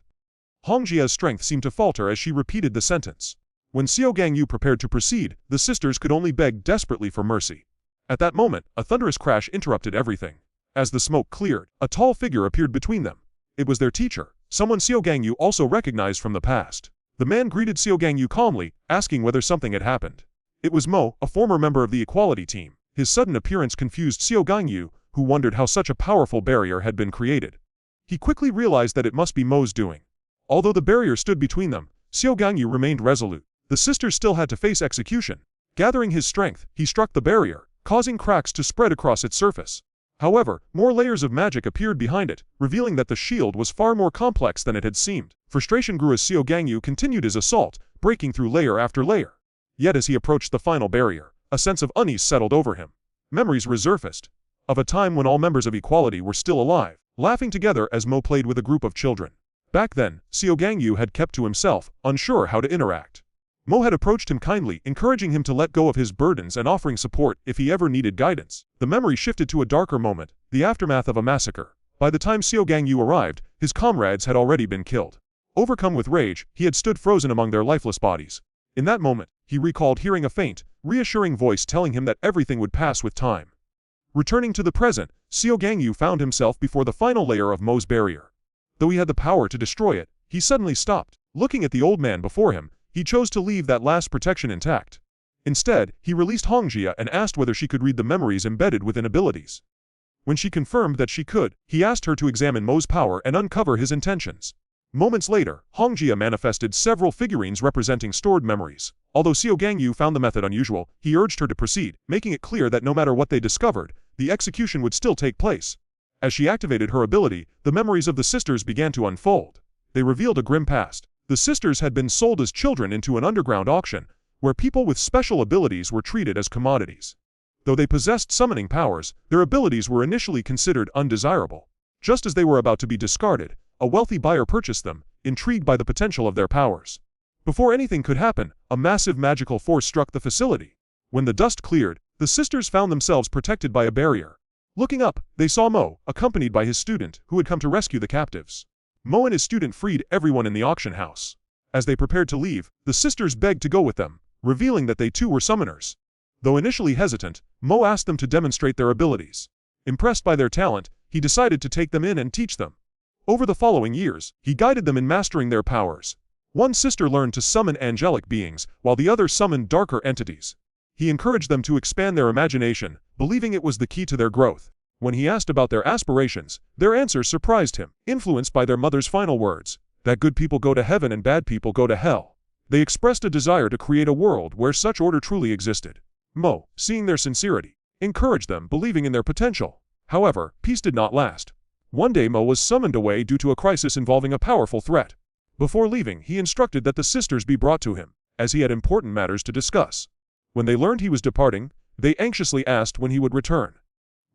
Hongjia's strength seemed to falter as she repeated the sentence. When Xiao Gangyu prepared to proceed, the sisters could only beg desperately for mercy. At that moment, a thunderous crash interrupted everything. As the smoke cleared, a tall figure appeared between them. It was their teacher, someone Xiao Gangyu also recognized from the past. The man greeted Xiao Gangyu calmly, asking whether something had happened. It was Mo, a former member of the equality team. His sudden appearance confused Xiao Gangyu, who wondered how such a powerful barrier had been created. He quickly realized that it must be Mo's doing. Although the barrier stood between them, Xiao Gangyu remained resolute. The sisters still had to face execution. Gathering his strength, he struck the barrier, causing cracks to spread across its surface. However, more layers of magic appeared behind it, revealing that the shield was far more complex than it had seemed. Frustration grew as Xiao Gangyu continued his assault, breaking through layer after layer. Yet as he approached the final barrier, a sense of unease settled over him. Memories resurfaced of a time when all members of equality were still alive, laughing together as Mo played with a group of children. Back then, Xiao Gangyu had kept to himself, unsure how to interact. Mo had approached him kindly, encouraging him to let go of his burdens and offering support if he ever needed guidance. The memory shifted to a darker moment, the aftermath of a massacre. By the time Xiao Gangyu arrived, his comrades had already been killed. Overcome with rage, he had stood frozen among their lifeless bodies. In that moment, he recalled hearing a faint, reassuring voice telling him that everything would pass with time. Returning to the present, Xiao Gangyu found himself before the final layer of Mo's barrier. Though he had the power to destroy it, he suddenly stopped. Looking at the old man before him, he chose to leave that last protection intact. Instead, he released Hongjia and asked whether she could read the memories embedded within abilities. When she confirmed that she could, he asked her to examine Mo's power and uncover his intentions. Moments later, Hongjia manifested several figurines representing stored memories. Although Xiao Gangyu found the method unusual, he urged her to proceed, making it clear that no matter what they discovered, the execution would still take place. As she activated her ability, the memories of the sisters began to unfold. They revealed a grim past. The sisters had been sold as children into an underground auction, where people with special abilities were treated as commodities. Though they possessed summoning powers, their abilities were initially considered undesirable. Just as they were about to be discarded, a wealthy buyer purchased them, intrigued by the potential of their powers. Before anything could happen, a massive magical force struck the facility. When the dust cleared, the sisters found themselves protected by a barrier. Looking up, they saw Mo, accompanied by his student, who had come to rescue the captives. Mo and his student freed everyone in the auction house. As they prepared to leave, the sisters begged to go with them, revealing that they too were summoners. Though initially hesitant, Mo asked them to demonstrate their abilities. Impressed by their talent, he decided to take them in and teach them. Over the following years, he guided them in mastering their powers. One sister learned to summon angelic beings, while the other summoned darker entities. He encouraged them to expand their imagination, believing it was the key to their growth. When he asked about their aspirations, their answers surprised him, influenced by their mother's final words, that good people go to heaven and bad people go to hell. They expressed a desire to create a world where such order truly existed. Mo, seeing their sincerity, encouraged them, believing in their potential. However, peace did not last. One day Mo was summoned away due to a crisis involving a powerful threat. Before leaving, he instructed that the sisters be brought to him, as he had important matters to discuss. When they learned he was departing, they anxiously asked when he would return.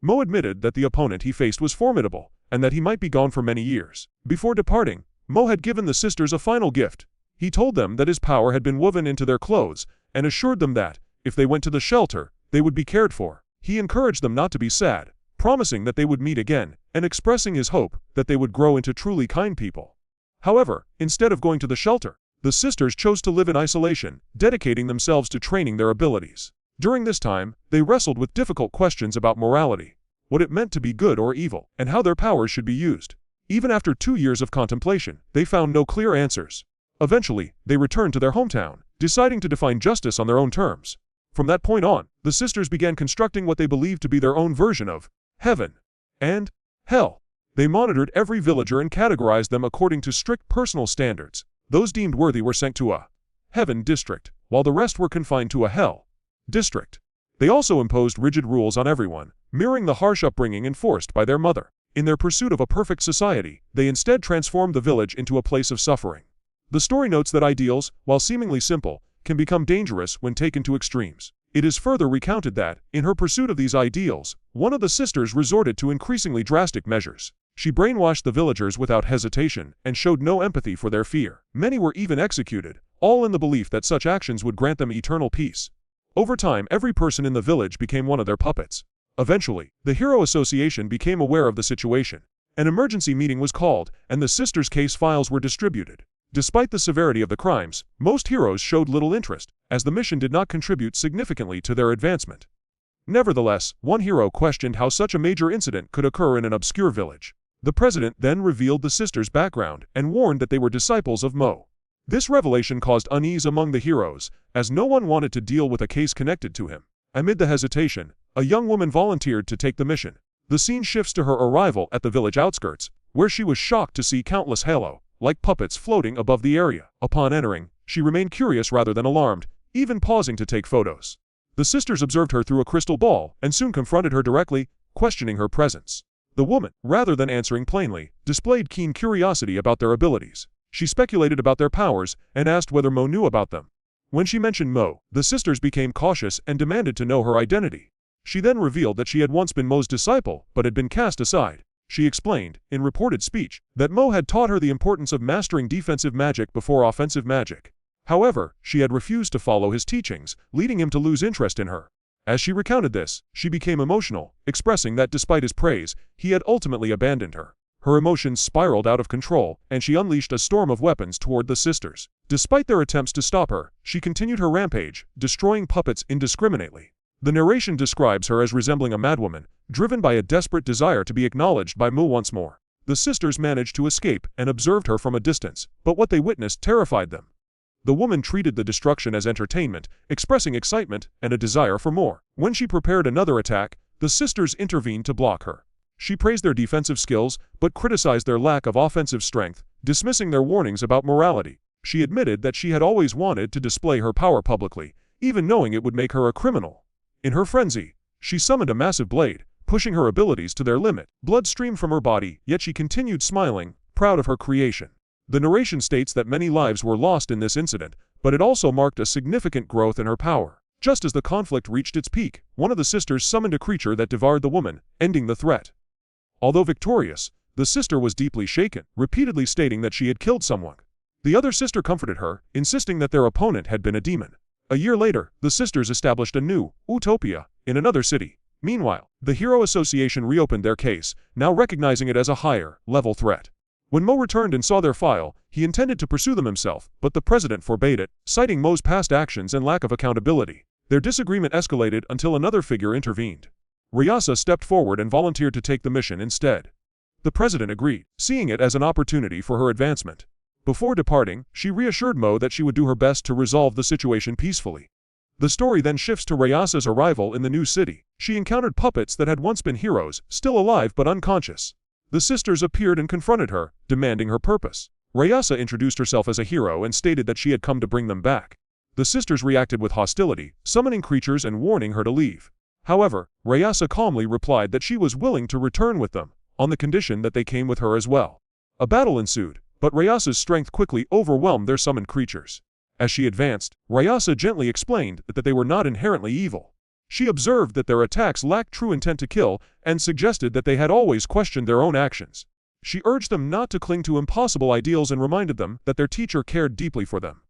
Mo admitted that the opponent he faced was formidable, and that he might be gone for many years. Before departing, Mo had given the sisters a final gift. He told them that his power had been woven into their clothes, and assured them that, if they went to the shelter, they would be cared for. He encouraged them not to be sad, promising that they would meet again, and expressing his hope that they would grow into truly kind people. However, instead of going to the shelter, the sisters chose to live in isolation, dedicating themselves to training their abilities. During this time, they wrestled with difficult questions about morality, what it meant to be good or evil, and how their powers should be used. Even after 2 years of contemplation, they found no clear answers. Eventually, they returned to their hometown, deciding to define justice on their own terms. From that point on, the sisters began constructing what they believed to be their own version of heaven and hell. They monitored every villager and categorized them according to strict personal standards. Those deemed worthy were sent to a heaven district, while the rest were confined to a hell district. They also imposed rigid rules on everyone, mirroring the harsh upbringing enforced by their mother. In their pursuit of a perfect society, they instead transformed the village into a place of suffering. The story notes that ideals, while seemingly simple, can become dangerous when taken to extremes. It is further recounted that, in her pursuit of these ideals, one of the sisters resorted to increasingly drastic measures. She brainwashed the villagers without hesitation and showed no empathy for their fear. Many were even executed, all in the belief that such actions would grant them eternal peace. Over time, every person in the village became one of their puppets. Eventually, the Hero Association became aware of the situation. An emergency meeting was called, and the sisters' case files were distributed. Despite the severity of the crimes, most heroes showed little interest, as the mission did not contribute significantly to their advancement. Nevertheless, one hero questioned how such a major incident could occur in an obscure village. The president then revealed the sisters' background and warned that they were disciples of Mo. This revelation caused unease among the heroes, as no one wanted to deal with a case connected to him. Amid the hesitation, a young woman volunteered to take the mission. The scene shifts to her arrival at the village outskirts, where she was shocked to see countless halo-like puppets floating above the area. Upon entering, she remained curious rather than alarmed, even pausing to take photos. The sisters observed her through a crystal ball and soon confronted her directly, questioning her presence. The woman, rather than answering plainly, displayed keen curiosity about their abilities. She speculated about their powers and asked whether Mo knew about them. When she mentioned Mo, the sisters became cautious and demanded to know her identity. She then revealed that she had once been Mo's disciple but had been cast aside. She explained, in reported speech, that Mo had taught her the importance of mastering defensive magic before offensive magic. However, she had refused to follow his teachings, leading him to lose interest in her. As she recounted this, she became emotional, expressing that despite his praise, he had ultimately abandoned her. Her emotions spiraled out of control, and she unleashed a storm of weapons toward the sisters. Despite their attempts to stop her, she continued her rampage, destroying puppets indiscriminately. The narration describes her as resembling a madwoman, driven by a desperate desire to be acknowledged by Mu once more. The sisters managed to escape and observed her from a distance, but what they witnessed terrified them. The woman treated the destruction as entertainment, expressing excitement and a desire for more. When she prepared another attack, the sisters intervened to block her. She praised their defensive skills, but criticized their lack of offensive strength, dismissing their warnings about morality. She admitted that she had always wanted to display her power publicly, even knowing it would make her a criminal. In her frenzy, she summoned a massive blade, pushing her abilities to their limit. Blood streamed from her body, yet she continued smiling, proud of her creation. The narration states that many lives were lost in this incident, but it also marked a significant growth in her power. Just as the conflict reached its peak, one of the sisters summoned a creature that devoured the woman, ending the threat. Although victorious, The sister was deeply shaken, repeatedly stating that she had killed someone. The other sister comforted her, insisting that their opponent had been a demon. A year later, the sisters established a new utopia in another city. Meanwhile, the Hero Association reopened their case, now recognizing it as a higher-level threat. When Mo returned and saw their file, he intended to pursue them himself, but the president forbade it, citing Mo's past actions and lack of accountability. Their disagreement escalated until another figure intervened. Ryasa stepped forward and volunteered to take the mission instead. The president agreed, seeing it as an opportunity for her advancement. Before departing, she reassured Mo that she would do her best to resolve the situation peacefully. The story then shifts to Ryasa's arrival in the new city. She encountered puppets that had once been heroes, still alive but unconscious. The sisters appeared and confronted her, demanding her purpose. Ryasa introduced herself as a hero and stated that she had come to bring them back. The sisters reacted with hostility, summoning creatures and warning her to leave. However, Ryasa calmly replied that she was willing to return with them, on the condition that they came with her as well. A battle ensued, but Ryasa's strength quickly overwhelmed their summoned creatures. As she advanced, Ryasa gently explained that they were not inherently evil. She observed that their attacks lacked true intent to kill and suggested that they had always questioned their own actions. She urged them not to cling to impossible ideals and reminded them that their teacher cared deeply for them.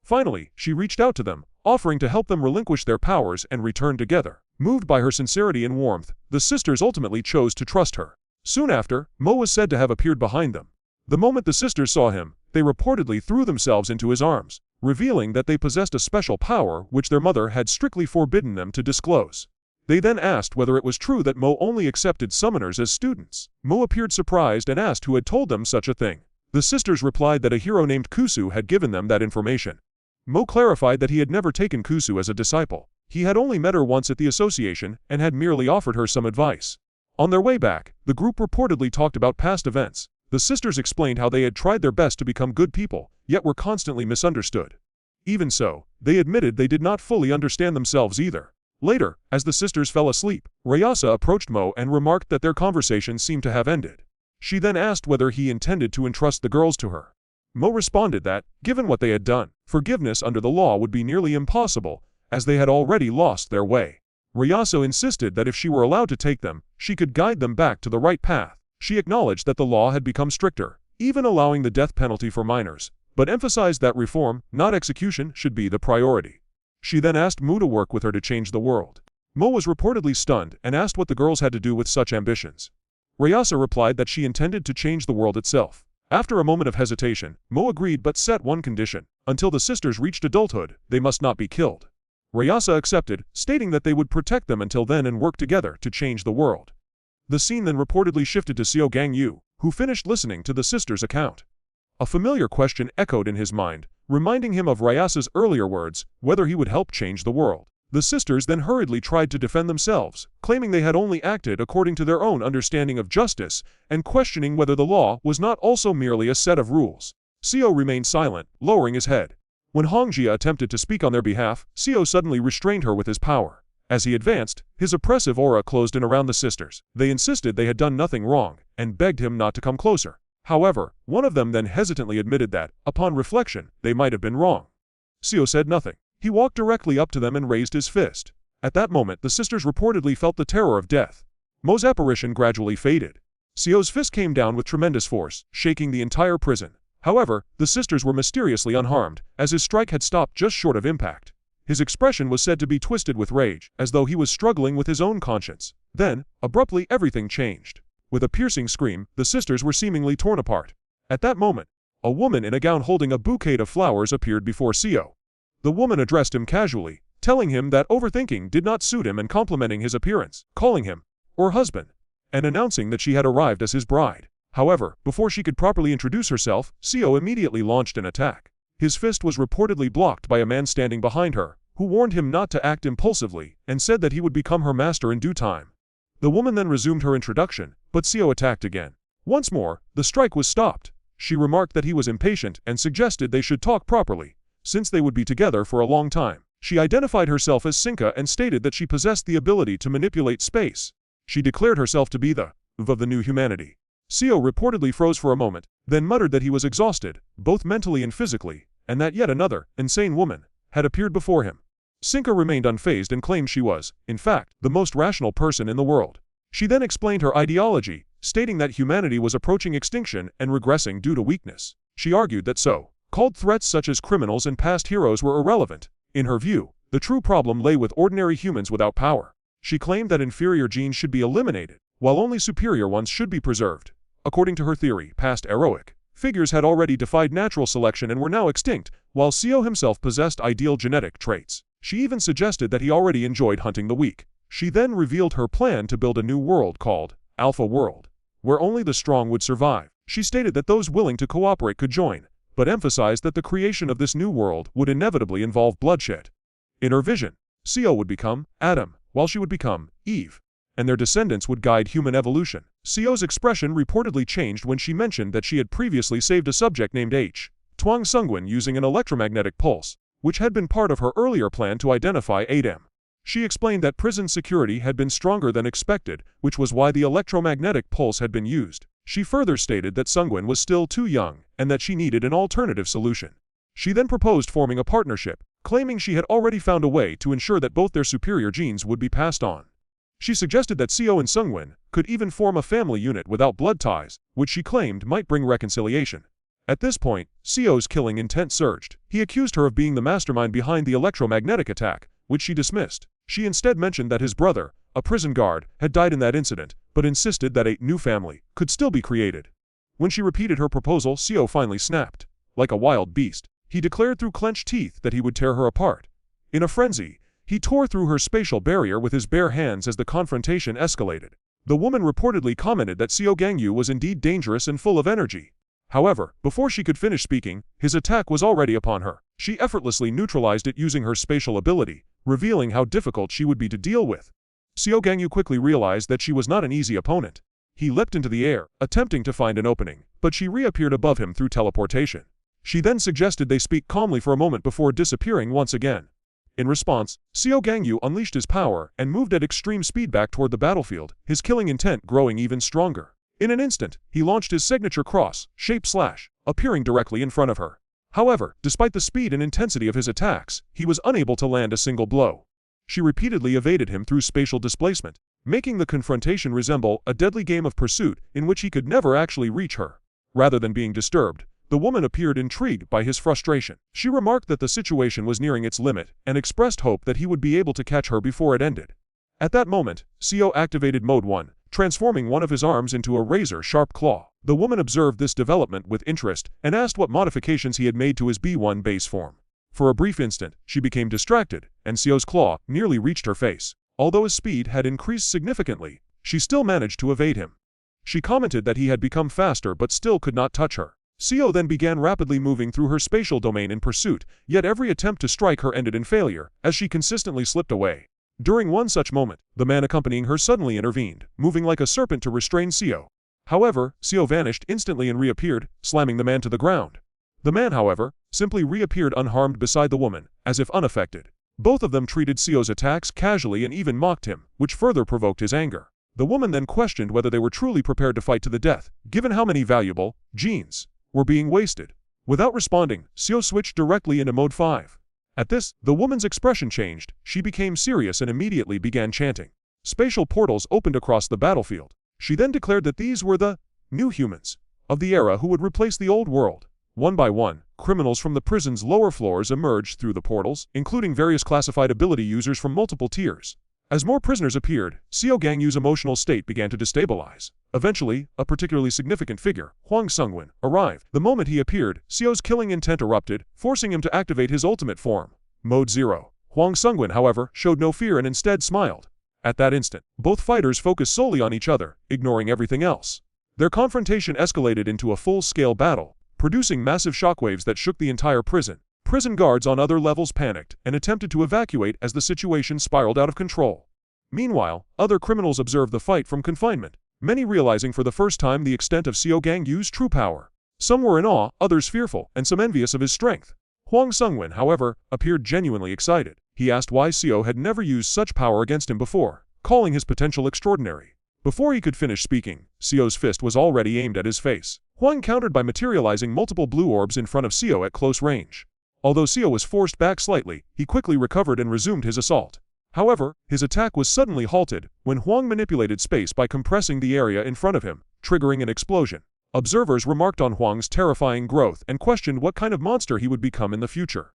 Finally, she reached out to them, offering to help them relinquish their powers and return together. Moved by her sincerity and warmth, the sisters ultimately chose to trust her. Soon after, Mo was said to have appeared behind them. The moment the sisters saw him, they reportedly threw themselves into his arms, revealing that they possessed a special power which their mother had strictly forbidden them to disclose. They then asked whether it was true that Mo only accepted summoners as students. Mo appeared surprised and asked who had told them such a thing. The sisters replied that a hero named Kusu had given them that information. Mo clarified that he had never taken Kusu as a disciple. He had only met her once at the association and had merely offered her some advice. On their way back, the group reportedly talked about past events. The sisters explained how they had tried their best to become good people, yet were constantly misunderstood. Even so, they admitted they did not fully understand themselves either. Later, as the sisters fell asleep, Ryasa approached Mo and remarked that their conversation seemed to have ended. She then asked whether he intended to entrust the girls to her. Mo responded that, given what they had done, forgiveness under the law would be nearly impossible, as they had already lost their way. Ryasa insisted that if she were allowed to take them, she could guide them back to the right path. She acknowledged that the law had become stricter, even allowing the death penalty for minors, but emphasized that reform, not execution, should be the priority. She then asked Mu to work with her to change the world. Mo was reportedly stunned and asked what the girls had to do with such ambitions. Ryasa replied that she intended to change the world itself. After a moment of hesitation, Mo agreed but set one condition. Until the sisters reached adulthood, they must not be killed. Ryasa accepted, stating that they would protect them until then and work together to change the world. The scene then reportedly shifted to Xiao Gangyu, who finished listening to the sisters' account. A familiar question echoed in his mind, reminding him of Ryasa's earlier words, whether he would help change the world. The sisters then hurriedly tried to defend themselves, claiming they had only acted according to their own understanding of justice, and questioning whether the law was not also merely a set of rules. Xiao remained silent, lowering his head. When Hongjia attempted to speak on their behalf, Xiao suddenly restrained her with his power. As he advanced, his oppressive aura closed in around the sisters. They insisted they had done nothing wrong, and begged him not to come closer. However, one of them then hesitantly admitted that, upon reflection, they might have been wrong. Xiao said nothing. He walked directly up to them and raised his fist. At that moment, the sisters reportedly felt the terror of death. Mo's apparition gradually faded. Xiao's fist came down with tremendous force, shaking the entire prison. However, the sisters were mysteriously unharmed, as his strike had stopped just short of impact. His expression was said to be twisted with rage, as though he was struggling with his own conscience. Then, abruptly, everything changed. With a piercing scream, the sisters were seemingly torn apart. At that moment, a woman in a gown holding a bouquet of flowers appeared before Xiao. The woman addressed him casually, telling him that overthinking did not suit him and complimenting his appearance, calling him her husband, and announcing that she had arrived as his bride. However, before she could properly introduce herself, Xiao immediately launched an attack. His fist was reportedly blocked by a man standing behind her, who warned him not to act impulsively and said that he would become her master in due time. The woman then resumed her introduction, but Xiao attacked again. Once more, the strike was stopped. She remarked that he was impatient and suggested they should talk properly, since they would be together for a long time. She identified herself as Sinka and stated that she possessed the ability to manipulate space. She declared herself to be the of the new humanity. Xiao reportedly froze for a moment, then muttered that he was exhausted, both mentally and physically, and that yet another, insane woman, had appeared before him. Sinka remained unfazed and claimed she was, in fact, the most rational person in the world. She then explained her ideology, stating that humanity was approaching extinction and regressing due to weakness. She argued that so-called threats such as criminals and past heroes were irrelevant. In her view, the true problem lay with ordinary humans without power. She claimed that inferior genes should be eliminated, while only superior ones should be preserved. According to her theory, past heroic figures had already defied natural selection and were now extinct, while Seo himself possessed ideal genetic traits. She even suggested that he already enjoyed hunting the weak. She then revealed her plan to build a new world called Alpha World, where only the strong would survive. She stated that those willing to cooperate could join, but emphasized that the creation of this new world would inevitably involve bloodshed. In her vision, Seo would become Adam, while she would become Eve, and their descendants would guide human evolution. Seo's expression reportedly changed when she mentioned that she had previously saved a subject named H. Twang Sungwon using an electromagnetic pulse, which had been part of her earlier plan to identify Adam. She explained that prison security had been stronger than expected, which was why the electromagnetic pulse had been used. She further stated that Sungwon was still too young and that she needed an alternative solution. She then proposed forming a partnership, claiming she had already found a way to ensure that both their superior genes would be passed on. She suggested that Seo and Sungwon could even form a family unit without blood ties, which she claimed might bring reconciliation. At this point, Seo's killing intent surged. He accused her of being the mastermind behind the electromagnetic attack, which she dismissed. She instead mentioned that his brother, a prison guard, had died in that incident, but insisted that a new family could still be created. When she repeated her proposal, Seo finally snapped. Like a wild beast, he declared through clenched teeth that he would tear her apart. In a frenzy, he tore through her spatial barrier with his bare hands as the confrontation escalated. The woman reportedly commented that Seo Gangyu was indeed dangerous and full of energy. However, before she could finish speaking, his attack was already upon her. She effortlessly neutralized it using her spatial ability, revealing how difficult she would be to deal with. Seo Gangyu quickly realized that she was not an easy opponent. He leapt into the air, attempting to find an opening, but she reappeared above him through teleportation. She then suggested they speak calmly for a moment before disappearing once again. In response, Seo Gangyu unleashed his power and moved at extreme speed back toward the battlefield, his killing intent growing even stronger. In an instant, he launched his signature cross-shaped slash, appearing directly in front of her. However, despite the speed and intensity of his attacks, he was unable to land a single blow. She repeatedly evaded him through spatial displacement, making the confrontation resemble a deadly game of pursuit in which he could never actually reach her. Rather than being disturbed, the woman appeared intrigued by his frustration. She remarked that the situation was nearing its limit and expressed hope that he would be able to catch her before it ended. At that moment, Seo activated Mode 1, transforming one of his arms into a razor-sharp claw. The woman observed this development with interest and asked what modifications he had made to his B1 base form. For a brief instant, she became distracted, and Seo's claw nearly reached her face. Although his speed had increased significantly, she still managed to evade him. She commented that he had become faster but still could not touch her. Seo then began rapidly moving through her spatial domain in pursuit, yet every attempt to strike her ended in failure, as she consistently slipped away. During one such moment, the man accompanying her suddenly intervened, moving like a serpent to restrain Seo. However, Seo vanished instantly and reappeared, slamming the man to the ground. The man, however, simply reappeared unharmed beside the woman, as if unaffected. Both of them treated Seo's attacks casually and even mocked him, which further provoked his anger. The woman then questioned whether they were truly prepared to fight to the death, given how many valuable genes were being wasted. Without responding, Seo switched directly into Mode 5. At this, the woman's expression changed. She became serious and immediately began chanting. Spatial portals opened across the battlefield. She then declared that these were the new humans of the era who would replace the old world. One by one, criminals from the prison's lower floors emerged through the portals, including various classified ability users from multiple tiers. As more prisoners appeared, Seo Gangyu's emotional state began to destabilize. Eventually, a particularly significant figure, Hwang Sungwon, arrived. The moment he appeared, Seo's killing intent erupted, forcing him to activate his ultimate form, Mode 0. Hwang Sungwon, however, showed no fear and instead smiled. At that instant, both fighters focused solely on each other, ignoring everything else. Their confrontation escalated into a full-scale battle, producing massive shockwaves that shook the entire prison. Prison guards on other levels panicked and attempted to evacuate as the situation spiraled out of control. Meanwhile, other criminals observed the fight from confinement, many realizing for the first time the extent of Seo Gangyu's true power. Some were in awe, others fearful, and some envious of his strength. Hwang Sungwon, however, appeared genuinely excited. He asked why Seo had never used such power against him before, calling his potential extraordinary. Before he could finish speaking, Seo's fist was already aimed at his face. Hwang countered by materializing multiple blue orbs in front of Seo at close range. Although Seo was forced back slightly, he quickly recovered and resumed his assault. However, his attack was suddenly halted when Hwang manipulated space by compressing the area in front of him, triggering an explosion. Observers remarked on Huang's terrifying growth and questioned what kind of monster he would become in the future.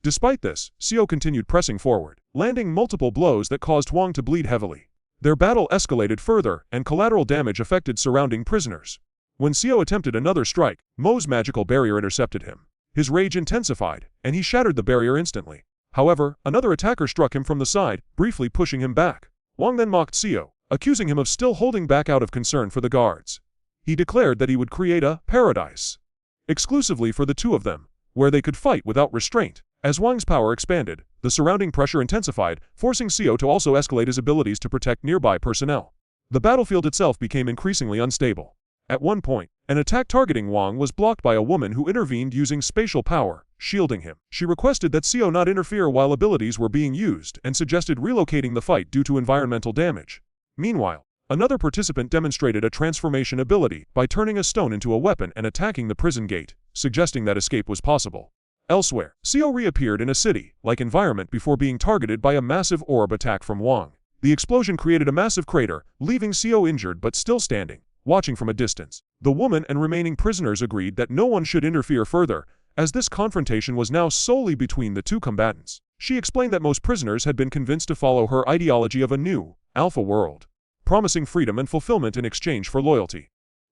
Despite this, Xiao continued pressing forward, landing multiple blows that caused Huang to bleed heavily. Their battle escalated further, and collateral damage affected surrounding prisoners. When Xiao attempted another strike, Mo's magical barrier intercepted him. His rage intensified, and he shattered the barrier instantly. However, another attacker struck him from the side, briefly pushing him back. Huang then mocked Xiao, accusing him of still holding back out of concern for the guards. He declared that he would create a paradise exclusively for the two of them, where they could fight without restraint. As Huang's power expanded, the surrounding pressure intensified, forcing Xiao to also escalate his abilities to protect nearby personnel. The battlefield itself became increasingly unstable. At one point, an attack targeting Huang was blocked by a woman who intervened using spatial power, shielding him. She requested that Xiao not interfere while abilities were being used and suggested relocating the fight due to environmental damage. Meanwhile, another participant demonstrated a transformation ability by turning a stone into a weapon and attacking the prison gate, suggesting that escape was possible. Elsewhere, Xiao reappeared in a city-like environment before being targeted by a massive orb attack from Huang. The explosion created a massive crater, leaving Xiao injured but still standing, watching from a distance. The woman and remaining prisoners agreed that no one should interfere further, as this confrontation was now solely between the two combatants. She explained that most prisoners had been convinced to follow her ideology of a new, alpha world, promising freedom and fulfillment in exchange for loyalty.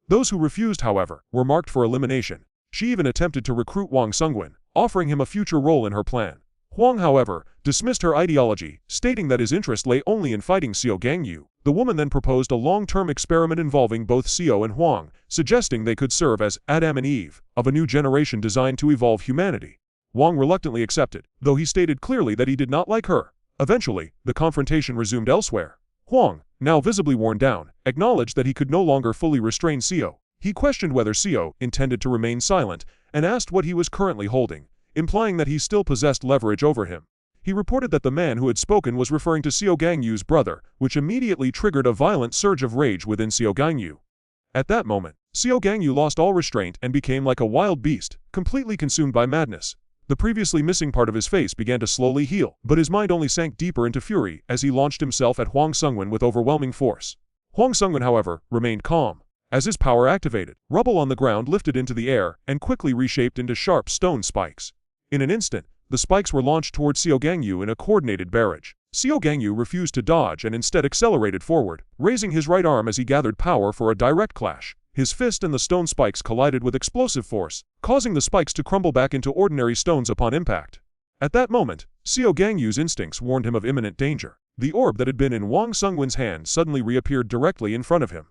Those who refused, however, were marked for elimination. She even attempted to recruit Huang Sungwen, offering him a future role in her plan. Huang, however, dismissed her ideology, stating that his interest lay only in fighting Xiao Gangyu. The woman then proposed a long-term experiment involving both Xiao and Huang, suggesting they could serve as Adam and Eve of a new generation designed to evolve humanity. Huang reluctantly accepted, though he stated clearly that he did not like her. Eventually, the confrontation resumed elsewhere. Huang, now visibly worn down, acknowledged that he could no longer fully restrain Xiao. He questioned whether Xiao intended to remain silent and asked what he was currently holding, implying that he still possessed leverage over him. He reported that the man who had spoken was referring to Xiao Gangyu's brother, which immediately triggered a violent surge of rage within Xiao Gangyu. At that moment, Xiao Gangyu lost all restraint and became like a wild beast, completely consumed by madness. The previously missing part of his face began to slowly heal, but his mind only sank deeper into fury as he launched himself at Huang Sungwen with overwhelming force. Huang Sungwen, however, remained calm. As his power activated, rubble on the ground lifted into the air and quickly reshaped into sharp stone spikes. In an instant, the spikes were launched towards Xiao Gangyu in a coordinated barrage. Xiao Gangyu refused to dodge and instead accelerated forward, raising his right arm as he gathered power for a direct clash. His fist and the stone spikes collided with explosive force, causing the spikes to crumble back into ordinary stones upon impact. At that moment, Xiao Gangyu's instincts warned him of imminent danger. The orb that had been in Huang Sungwen's hand suddenly reappeared directly in front of him.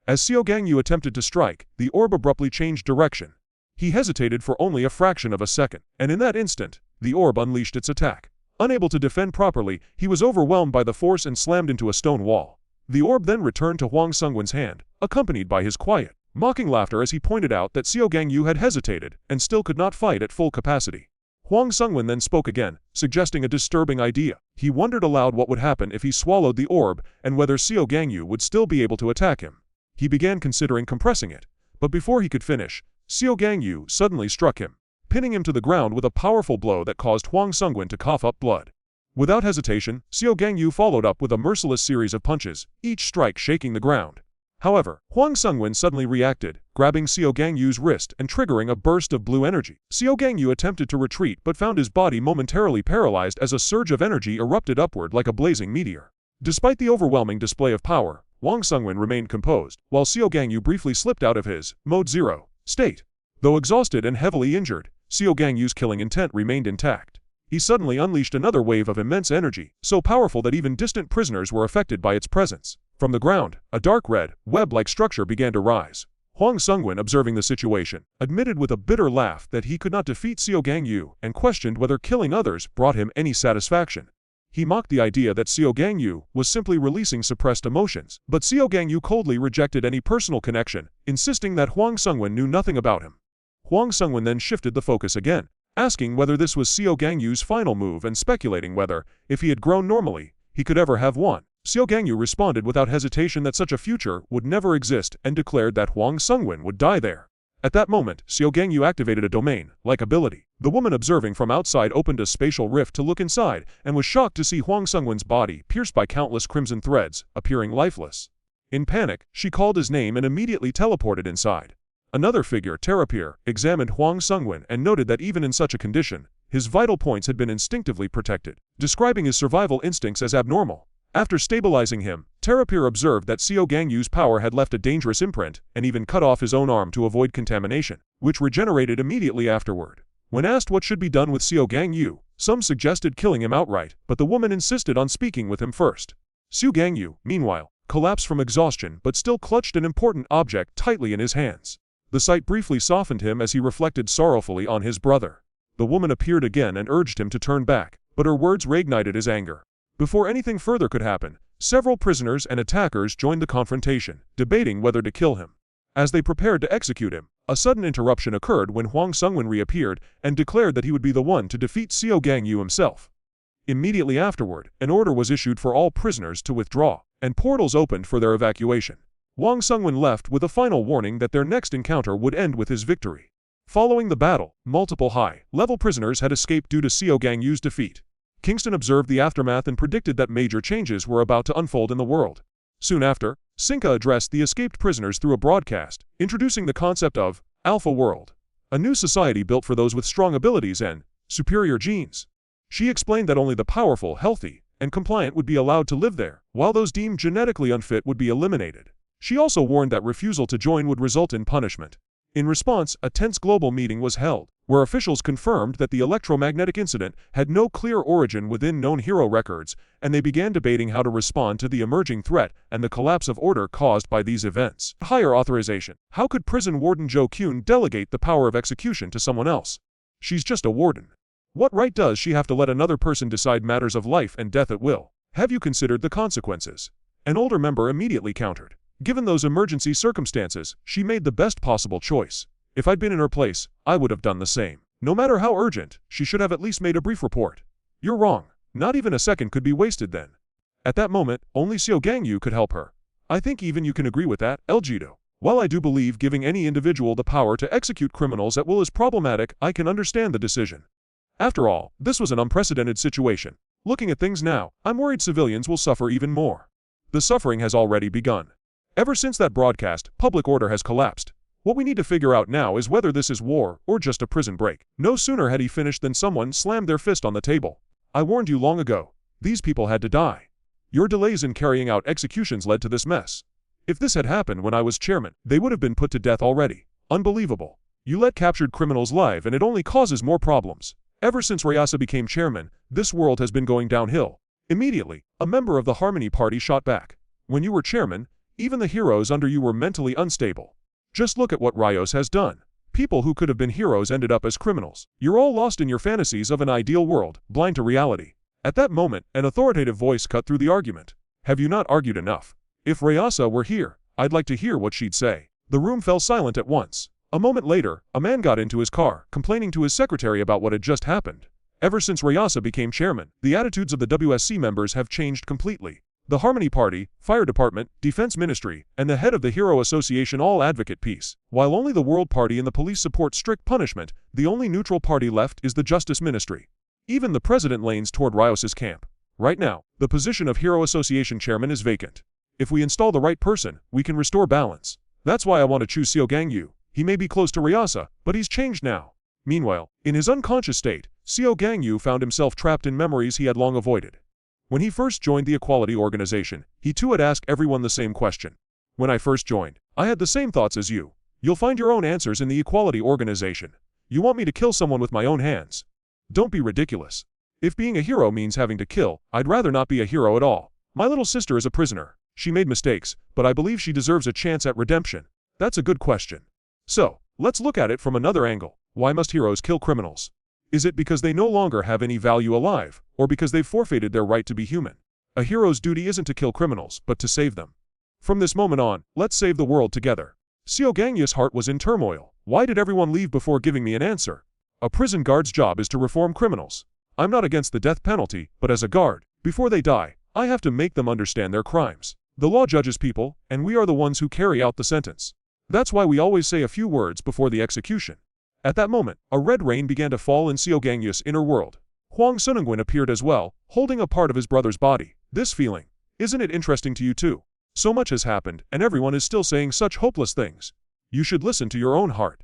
As Xiao Gangyu attempted to strike, the orb abruptly changed direction. He hesitated for only a fraction of a second, and in that instant, the orb unleashed its attack. Unable to defend properly, he was overwhelmed by the force and slammed into a stone wall. The orb then returned to Huang Sungwen's hand, accompanied by his quiet, mocking laughter as he pointed out that Xiao Gangyu had hesitated and still could not fight at full capacity. Huang Sungwen then spoke again, suggesting a disturbing idea. He wondered aloud what would happen if he swallowed the orb and whether Xiao Gangyu would still be able to attack him. He began considering compressing it, but before he could finish, Xiao Gangyu suddenly struck him, pinning him to the ground with a powerful blow that caused Huang Sungwen to cough up blood. Without hesitation, Xiao Gangyu followed up with a merciless series of punches, each strike shaking the ground. However, Huang Sungwen suddenly reacted, grabbing Xiao Gangyu's wrist and triggering a burst of blue energy. Xiao Gangyu attempted to retreat but found his body momentarily paralyzed as a surge of energy erupted upward like a blazing meteor. Despite the overwhelming display of power, Huang Sungwen remained composed, while Xiao Gangyu briefly slipped out of his Mode 0 state. Though exhausted and heavily injured, Xiao Gangyu's killing intent remained intact. He suddenly unleashed another wave of immense energy, so powerful that even distant prisoners were affected by its presence. From the ground, a dark red, web-like structure began to rise. Huang Sungwen, observing the situation, admitted with a bitter laugh that he could not defeat Xiao Gangyu and questioned whether killing others brought him any satisfaction. He mocked the idea that Xiao Gangyu was simply releasing suppressed emotions, but Xiao Gangyu coldly rejected any personal connection, insisting that Huang Sungwen knew nothing about him. Huang Sungwen then shifted the focus again, asking whether this was Xiao Gangyu's final move and speculating whether, if he had grown normally, he could ever have won. Xiao Gangyu responded without hesitation that such a future would never exist and declared that Huang Sungwen would die there. At that moment, Xiao Gangyu activated a domain-like ability. The woman observing from outside opened a spatial rift to look inside and was shocked to see Huang Sungwen's body pierced by countless crimson threads, appearing lifeless. In panic, she called his name and immediately teleported inside. Another figure, Terapir, examined Huang Sungwen and noted that even in such a condition, his vital points had been instinctively protected, describing his survival instincts as abnormal. After stabilizing him, Terapir observed that Xiao Gangyu's power had left a dangerous imprint and even cut off his own arm to avoid contamination, which regenerated immediately afterward. When asked what should be done with Xiao Gangyu, some suggested killing him outright, but the woman insisted on speaking with him first. Xiao Gangyu, meanwhile, collapsed from exhaustion but still clutched an important object tightly in his hands. The sight briefly softened him as he reflected sorrowfully on his brother. The woman appeared again and urged him to turn back, but her words reignited his anger. Before anything further could happen, several prisoners and attackers joined the confrontation, debating whether to kill him. As they prepared to execute him, a sudden interruption occurred when Huang Sungwen reappeared and declared that he would be the one to defeat Xiao Gangyu himself. Immediately afterward, an order was issued for all prisoners to withdraw, and portals opened for their evacuation. Huang Sungwen left with a final warning that their next encounter would end with his victory. Following the battle, multiple high-level prisoners had escaped due to Xiao Gangyu's defeat. Kingston observed the aftermath and predicted that major changes were about to unfold in the world. Soon after, Sinka addressed the escaped prisoners through a broadcast, introducing the concept of Alpha World, a new society built for those with strong abilities and superior genes. She explained that only the powerful, healthy, and compliant would be allowed to live there, while those deemed genetically unfit would be eliminated. She also warned that refusal to join would result in punishment. In response, a tense global meeting was held, where officials confirmed that the electromagnetic incident had no clear origin within known hero records, and they began debating how to respond to the emerging threat and the collapse of order caused by these events. Higher authorization. How could prison warden Jo Kyun delegate the power of execution to someone else? She's just a warden. What right does she have to let another person decide matters of life and death at will? Have you considered the consequences? An older member immediately countered. Given those emergency circumstances, she made the best possible choice. If I'd been in her place, I would have done the same. No matter how urgent, she should have at least made a brief report. You're wrong. Not even a second could be wasted then. At that moment, only Xiao Gangyu could help her. I think even you can agree with that, Eljido. While I do believe giving any individual the power to execute criminals at will is problematic, I can understand the decision. After all, this was an unprecedented situation. Looking at things now, I'm worried civilians will suffer even more. The suffering has already begun. Ever since that broadcast, public order has collapsed. What we need to figure out now is whether this is war or just a prison break. No sooner had he finished than someone slammed their fist on the table. I warned you long ago. These people had to die. Your delays in carrying out executions led to this mess. If this had happened when I was chairman, they would have been put to death already. Unbelievable. You let captured criminals live and it only causes more problems. Ever since Ryasa became chairman, this world has been going downhill. Immediately, a member of the Harmony Party shot back. When you were chairman, even the heroes under you were mentally unstable. Just look at what Rios has done. People who could have been heroes ended up as criminals. You're all lost in your fantasies of an ideal world, blind to reality. At that moment, an authoritative voice cut through the argument. Have you not argued enough? If Ryasa were here, I'd like to hear what she'd say. The room fell silent at once. A moment later, a man got into his car, complaining to his secretary about what had just happened. Ever since Ryasa became chairman, the attitudes of the WSC members have changed completely. The Harmony Party, Fire Department, Defense Ministry, and the head of the Hero Association all advocate peace. While only the World Party and the police support strict punishment, the only neutral party left is the Justice Ministry. Even the president lanes toward Rios' camp. Right now, the position of Hero Association chairman is vacant. If we install the right person, we can restore balance. That's why I want to choose Xiao Gangyu. He may be close to Ryasa, but he's changed now. Meanwhile, in his unconscious state, Xiao Gangyu found himself trapped in memories he had long avoided. When he first joined the Equality Organization, he too had asked everyone the same question. When I first joined, I had the same thoughts as you. You'll find your own answers in the Equality Organization. You want me to kill someone with my own hands? Don't be ridiculous. If being a hero means having to kill, I'd rather not be a hero at all. My little sister is a prisoner. She made mistakes, but I believe she deserves a chance at redemption. That's a good question. So, let's look at it from another angle. Why must heroes kill criminals? Is it because they no longer have any value alive, or because they've forfeited their right to be human? A hero's duty isn't to kill criminals, but to save them. From this moment on, let's save the world together. Xiao Gangyu's heart was in turmoil. Why did everyone leave before giving me an answer? A prison guard's job is to reform criminals. I'm not against the death penalty, but as a guard, before they die, I have to make them understand their crimes. The law judges people, and we are the ones who carry out the sentence. That's why we always say a few words before the execution. At that moment, a red rain began to fall in Xiao Gangyu's inner world. Huang Sunengwen appeared as well, holding a part of his brother's body. This feeling, isn't it interesting to you too? So much has happened, and everyone is still saying such hopeless things. You should listen to your own heart.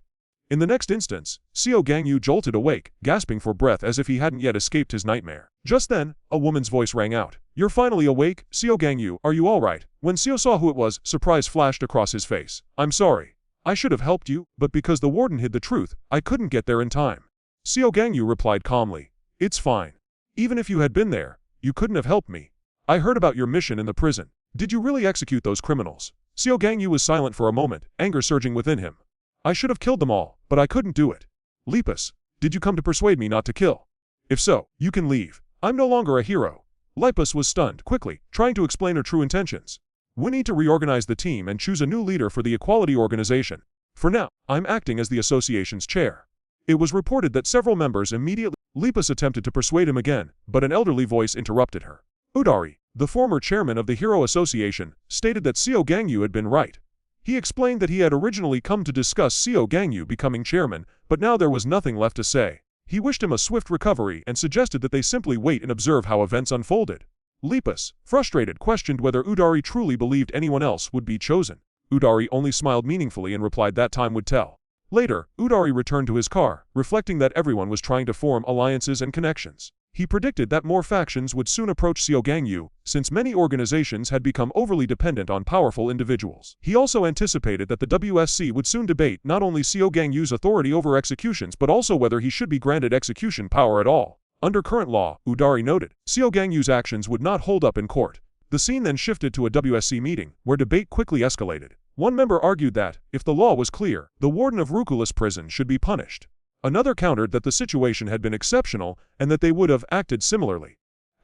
In the next instance, Seo Gangyu jolted awake, gasping for breath as if he hadn't yet escaped his nightmare. Just then, a woman's voice rang out. You're finally awake, Seo Gangyu, are you alright? When Seo saw who it was, surprise flashed across his face. I'm sorry. I should have helped you, but because the warden hid the truth, I couldn't get there in time. Seo Gangyu replied calmly. It's fine. Even if you had been there, you couldn't have helped me. I heard about your mission in the prison. Did you really execute those criminals? Seo Gangyu was silent for a moment, anger surging within him. I should have killed them all, but I couldn't do it. Lepus, did you come to persuade me not to kill? If so, you can leave. I'm no longer a hero. Lepus was stunned, quickly, trying to explain her true intentions. We need to reorganize the team and choose a new leader for the Equality Organization. For now, I'm acting as the association's chair. It was reported that several members immediately. Lepus attempted to persuade him again, but an elderly voice interrupted her. Udari, the former chairman of the Hero Association, stated that Seo Gangyu had been right. He explained that he had originally come to discuss Seo Gangyu becoming chairman, but now there was nothing left to say. He wished him a swift recovery and suggested that they simply wait and observe how events unfolded. Lepus, frustrated, questioned whether Udari truly believed anyone else would be chosen. Udari only smiled meaningfully and replied that time would tell. Later, Udari returned to his car, reflecting that everyone was trying to form alliances and connections. He predicted that more factions would soon approach Seo Gangyu, since many organizations had become overly dependent on powerful individuals. He also anticipated that the WSC would soon debate not only Seo Gangyu's authority over executions but also whether he should be granted execution power at all. Under current law, Udari noted, Seo Gangyu's actions would not hold up in court. The scene then shifted to a WSC meeting, where debate quickly escalated. One member argued that, if the law was clear, the warden of Rukulus prison should be punished. Another countered that the situation had been exceptional and that they would have acted similarly.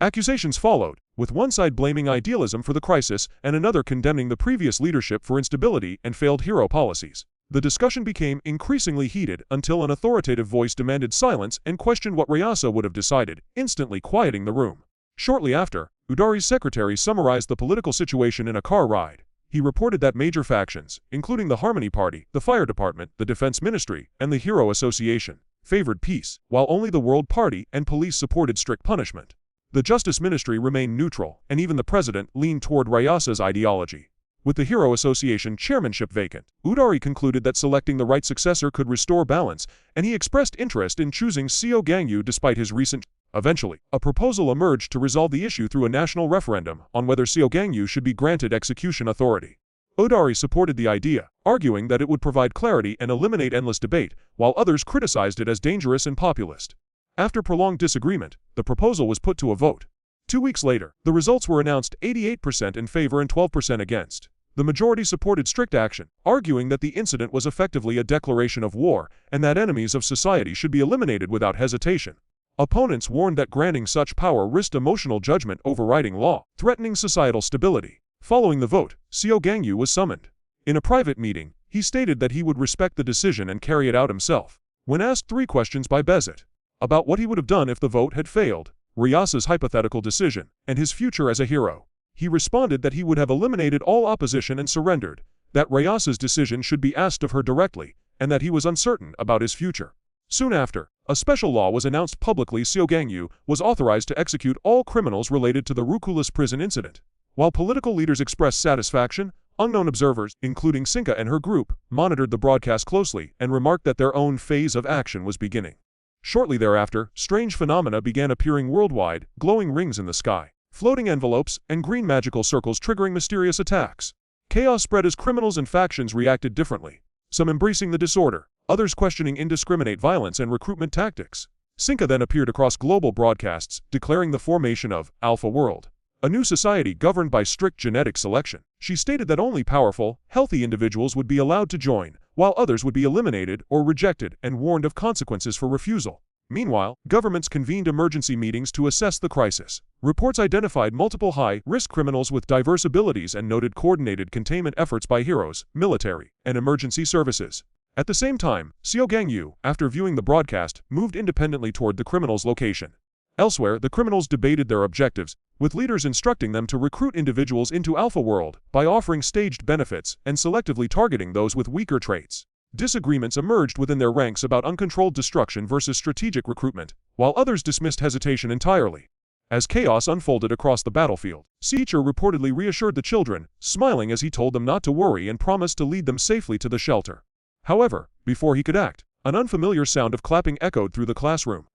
Accusations followed, with one side blaming idealism for the crisis and another condemning the previous leadership for instability and failed hero policies. The discussion became increasingly heated until an authoritative voice demanded silence and questioned what Ryasa would have decided, instantly quieting the room. Shortly after, Udari's secretary summarized the political situation in a car ride. He reported that major factions, including the Harmony Party, the Fire Department, the Defense Ministry, and the Hero Association, favored peace, while only the World Party and police supported strict punishment. The Justice Ministry remained neutral, and even the president leaned toward Ryasa's ideology. With the Hero Association chairmanship vacant, Udari concluded that selecting the right successor could restore balance, and he expressed interest in choosing Seo Gangyu despite his recent. Eventually, a proposal emerged to resolve the issue through a national referendum on whether Seo Gangyu should be granted execution authority. Udari supported the idea, arguing that it would provide clarity and eliminate endless debate, while others criticized it as dangerous and populist. After prolonged disagreement, the proposal was put to a vote. 2 weeks later, the results were announced: 88% in favor and 12% against. The majority supported strict action, arguing that the incident was effectively a declaration of war and that enemies of society should be eliminated without hesitation. Opponents warned that granting such power risked emotional judgment overriding law, threatening societal stability. Following the vote, Seo Gangyu was summoned. In a private meeting, he stated that he would respect the decision and carry it out himself. When asked 3 questions by Bezit about what he would have done if the vote had failed, Ryasa's hypothetical decision, and his future as a hero, he responded that he would have eliminated all opposition and surrendered, that Ryasa's decision should be asked of her directly, and that he was uncertain about his future. Soon after, a special law was announced publicly. Seo Gangyu was authorized to execute all criminals related to the Rukulus prison incident. While political leaders expressed satisfaction, unknown observers, including Sinka and her group, monitored the broadcast closely and remarked that their own phase of action was beginning. Shortly thereafter, strange phenomena began appearing worldwide: glowing rings in the sky, floating envelopes, and green magical circles triggering mysterious attacks. Chaos spread as criminals and factions reacted differently, some embracing the disorder, others questioning indiscriminate violence and recruitment tactics. Sinka then appeared across global broadcasts, declaring the formation of Alpha World, a new society governed by strict genetic selection. She stated that only powerful, healthy individuals would be allowed to join, while others would be eliminated or rejected, and warned of consequences for refusal. Meanwhile, governments convened emergency meetings to assess the crisis. Reports identified multiple high-risk criminals with diverse abilities and noted coordinated containment efforts by heroes, military, and emergency services. At the same time, Seo Gangyu, after viewing the broadcast, moved independently toward the criminals' location. Elsewhere, the criminals debated their objectives, with leaders instructing them to recruit individuals into Alpha World by offering staged benefits and selectively targeting those with weaker traits. Disagreements emerged within their ranks about uncontrolled destruction versus strategic recruitment, while others dismissed hesitation entirely. as chaos unfolded across the battlefield. Teacher reportedly reassured the children, smiling as he told them not to worry and promised to lead them safely to the shelter. However, before he could act, an unfamiliar sound of clapping echoed through the classroom.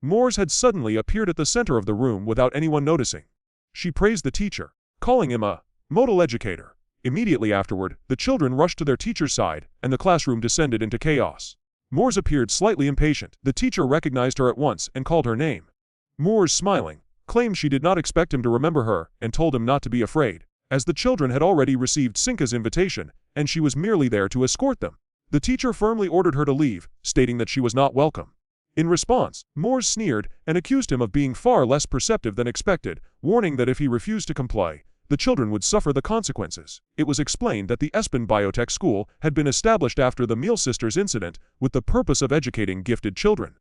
Moores had suddenly appeared at the center of the room without anyone noticing. She praised the teacher, calling him a model educator. Immediately afterward, the children rushed to their teacher's side, and the classroom descended into chaos. Moores appeared slightly impatient. The teacher recognized her at once and called her name. Moores, smiling, claimed she did not expect him to remember her and told him not to be afraid, as the children had already received Sinka's invitation, and she was merely there to escort them. The teacher firmly ordered her to leave, stating that she was not welcome. In response, Moores sneered and accused him of being far less perceptive than expected, warning that if he refused to comply, the children would suffer the consequences. It was explained that the Espen Biotech School had been established after the Meal Sisters incident with the purpose of educating gifted children.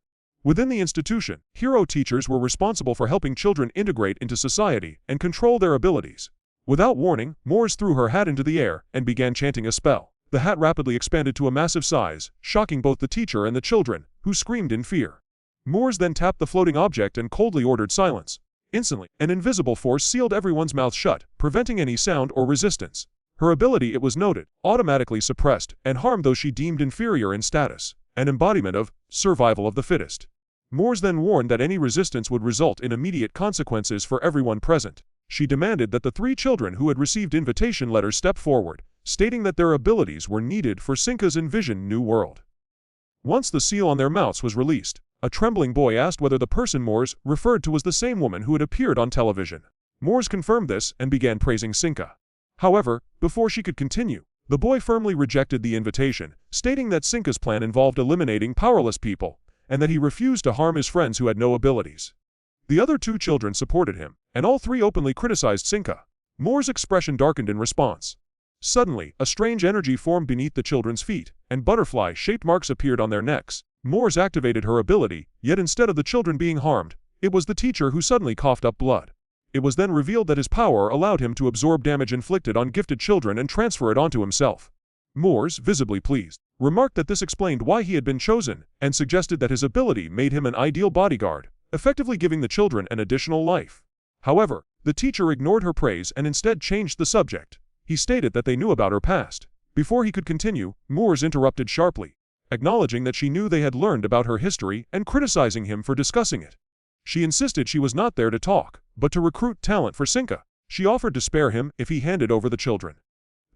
Within the institution, hero teachers were responsible for helping children integrate into society and control their abilities. Without warning, Moores threw her hat into the air and began chanting a spell. The hat rapidly expanded to a massive size, shocking both the teacher and the children, who screamed in fear. Moores then tapped the floating object and coldly ordered silence. Instantly, an invisible force sealed everyone's mouth shut, preventing any sound or resistance. Her ability, it was noted, automatically suppressed and harmed those she deemed inferior in status, an embodiment of survival of the fittest. Moores then warned that any resistance would result in immediate consequences for everyone present. She demanded that the 3 children who had received invitation letters step forward, stating that their abilities were needed for Sinka's envisioned new world. Once the seal on their mouths was released, a trembling boy asked whether the person Moores referred to was the same woman who had appeared on television. Moores confirmed this and began praising Sinka. However, before she could continue, the boy firmly rejected the invitation, stating that Sinka's plan involved eliminating powerless people, and that he refused to harm his friends who had no abilities. The other 2 children supported him, and all 3 openly criticized Sinka. Moore's expression darkened in response. Suddenly, a strange energy formed beneath the children's feet, and butterfly-shaped marks appeared on their necks. Moores activated her ability, yet instead of the children being harmed, it was the teacher who suddenly coughed up blood. It was then revealed that his power allowed him to absorb damage inflicted on gifted children and transfer it onto himself. Moores, visibly pleased, remarked that this explained why he had been chosen, and suggested that his ability made him an ideal bodyguard, effectively giving the children an additional life. However, the teacher ignored her praise and instead changed the subject. He stated that they knew about her past. Before he could continue, Moores interrupted sharply, acknowledging that she knew they had learned about her history and criticizing him for discussing it. She insisted she was not there to talk, but to recruit talent for Sinka. She offered to spare him if he handed over the children.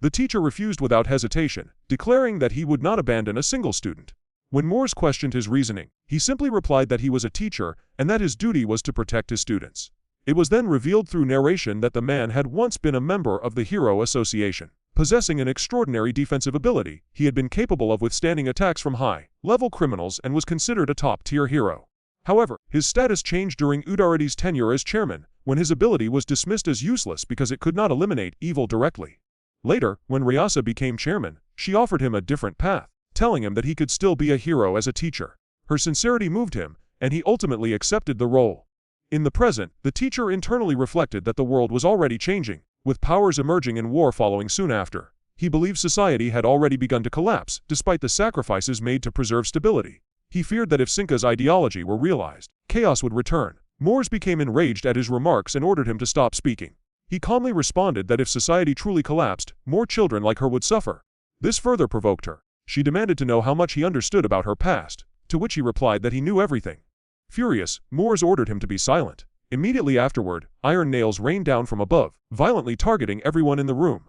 The teacher refused without hesitation, declaring that he would not abandon a single student. When Moores questioned his reasoning, he simply replied that he was a teacher and that his duty was to protect his students. It was then revealed through narration that the man had once been a member of the Hero Association. Possessing an extraordinary defensive ability, he had been capable of withstanding attacks from high-level criminals and was considered a top-tier hero. However, his status changed during Udarity's tenure as chairman, when his ability was dismissed as useless because it could not eliminate evil directly. Later, when Ryasa became chairman, she offered him a different path, telling him that he could still be a hero as a teacher. Her sincerity moved him, and he ultimately accepted the role. In the present, the teacher internally reflected that the world was already changing, with powers emerging and war following soon after. He believed society had already begun to collapse, despite the sacrifices made to preserve stability. He feared that if Sinka's ideology were realized, chaos would return. Moores became enraged at his remarks and ordered him to stop speaking. He calmly responded that if society truly collapsed, more children like her would suffer. This further provoked her. She demanded to know how much he understood about her past, to which he replied that he knew everything. Furious, Moores ordered him to be silent. Immediately afterward, iron nails rained down from above, violently targeting everyone in the room.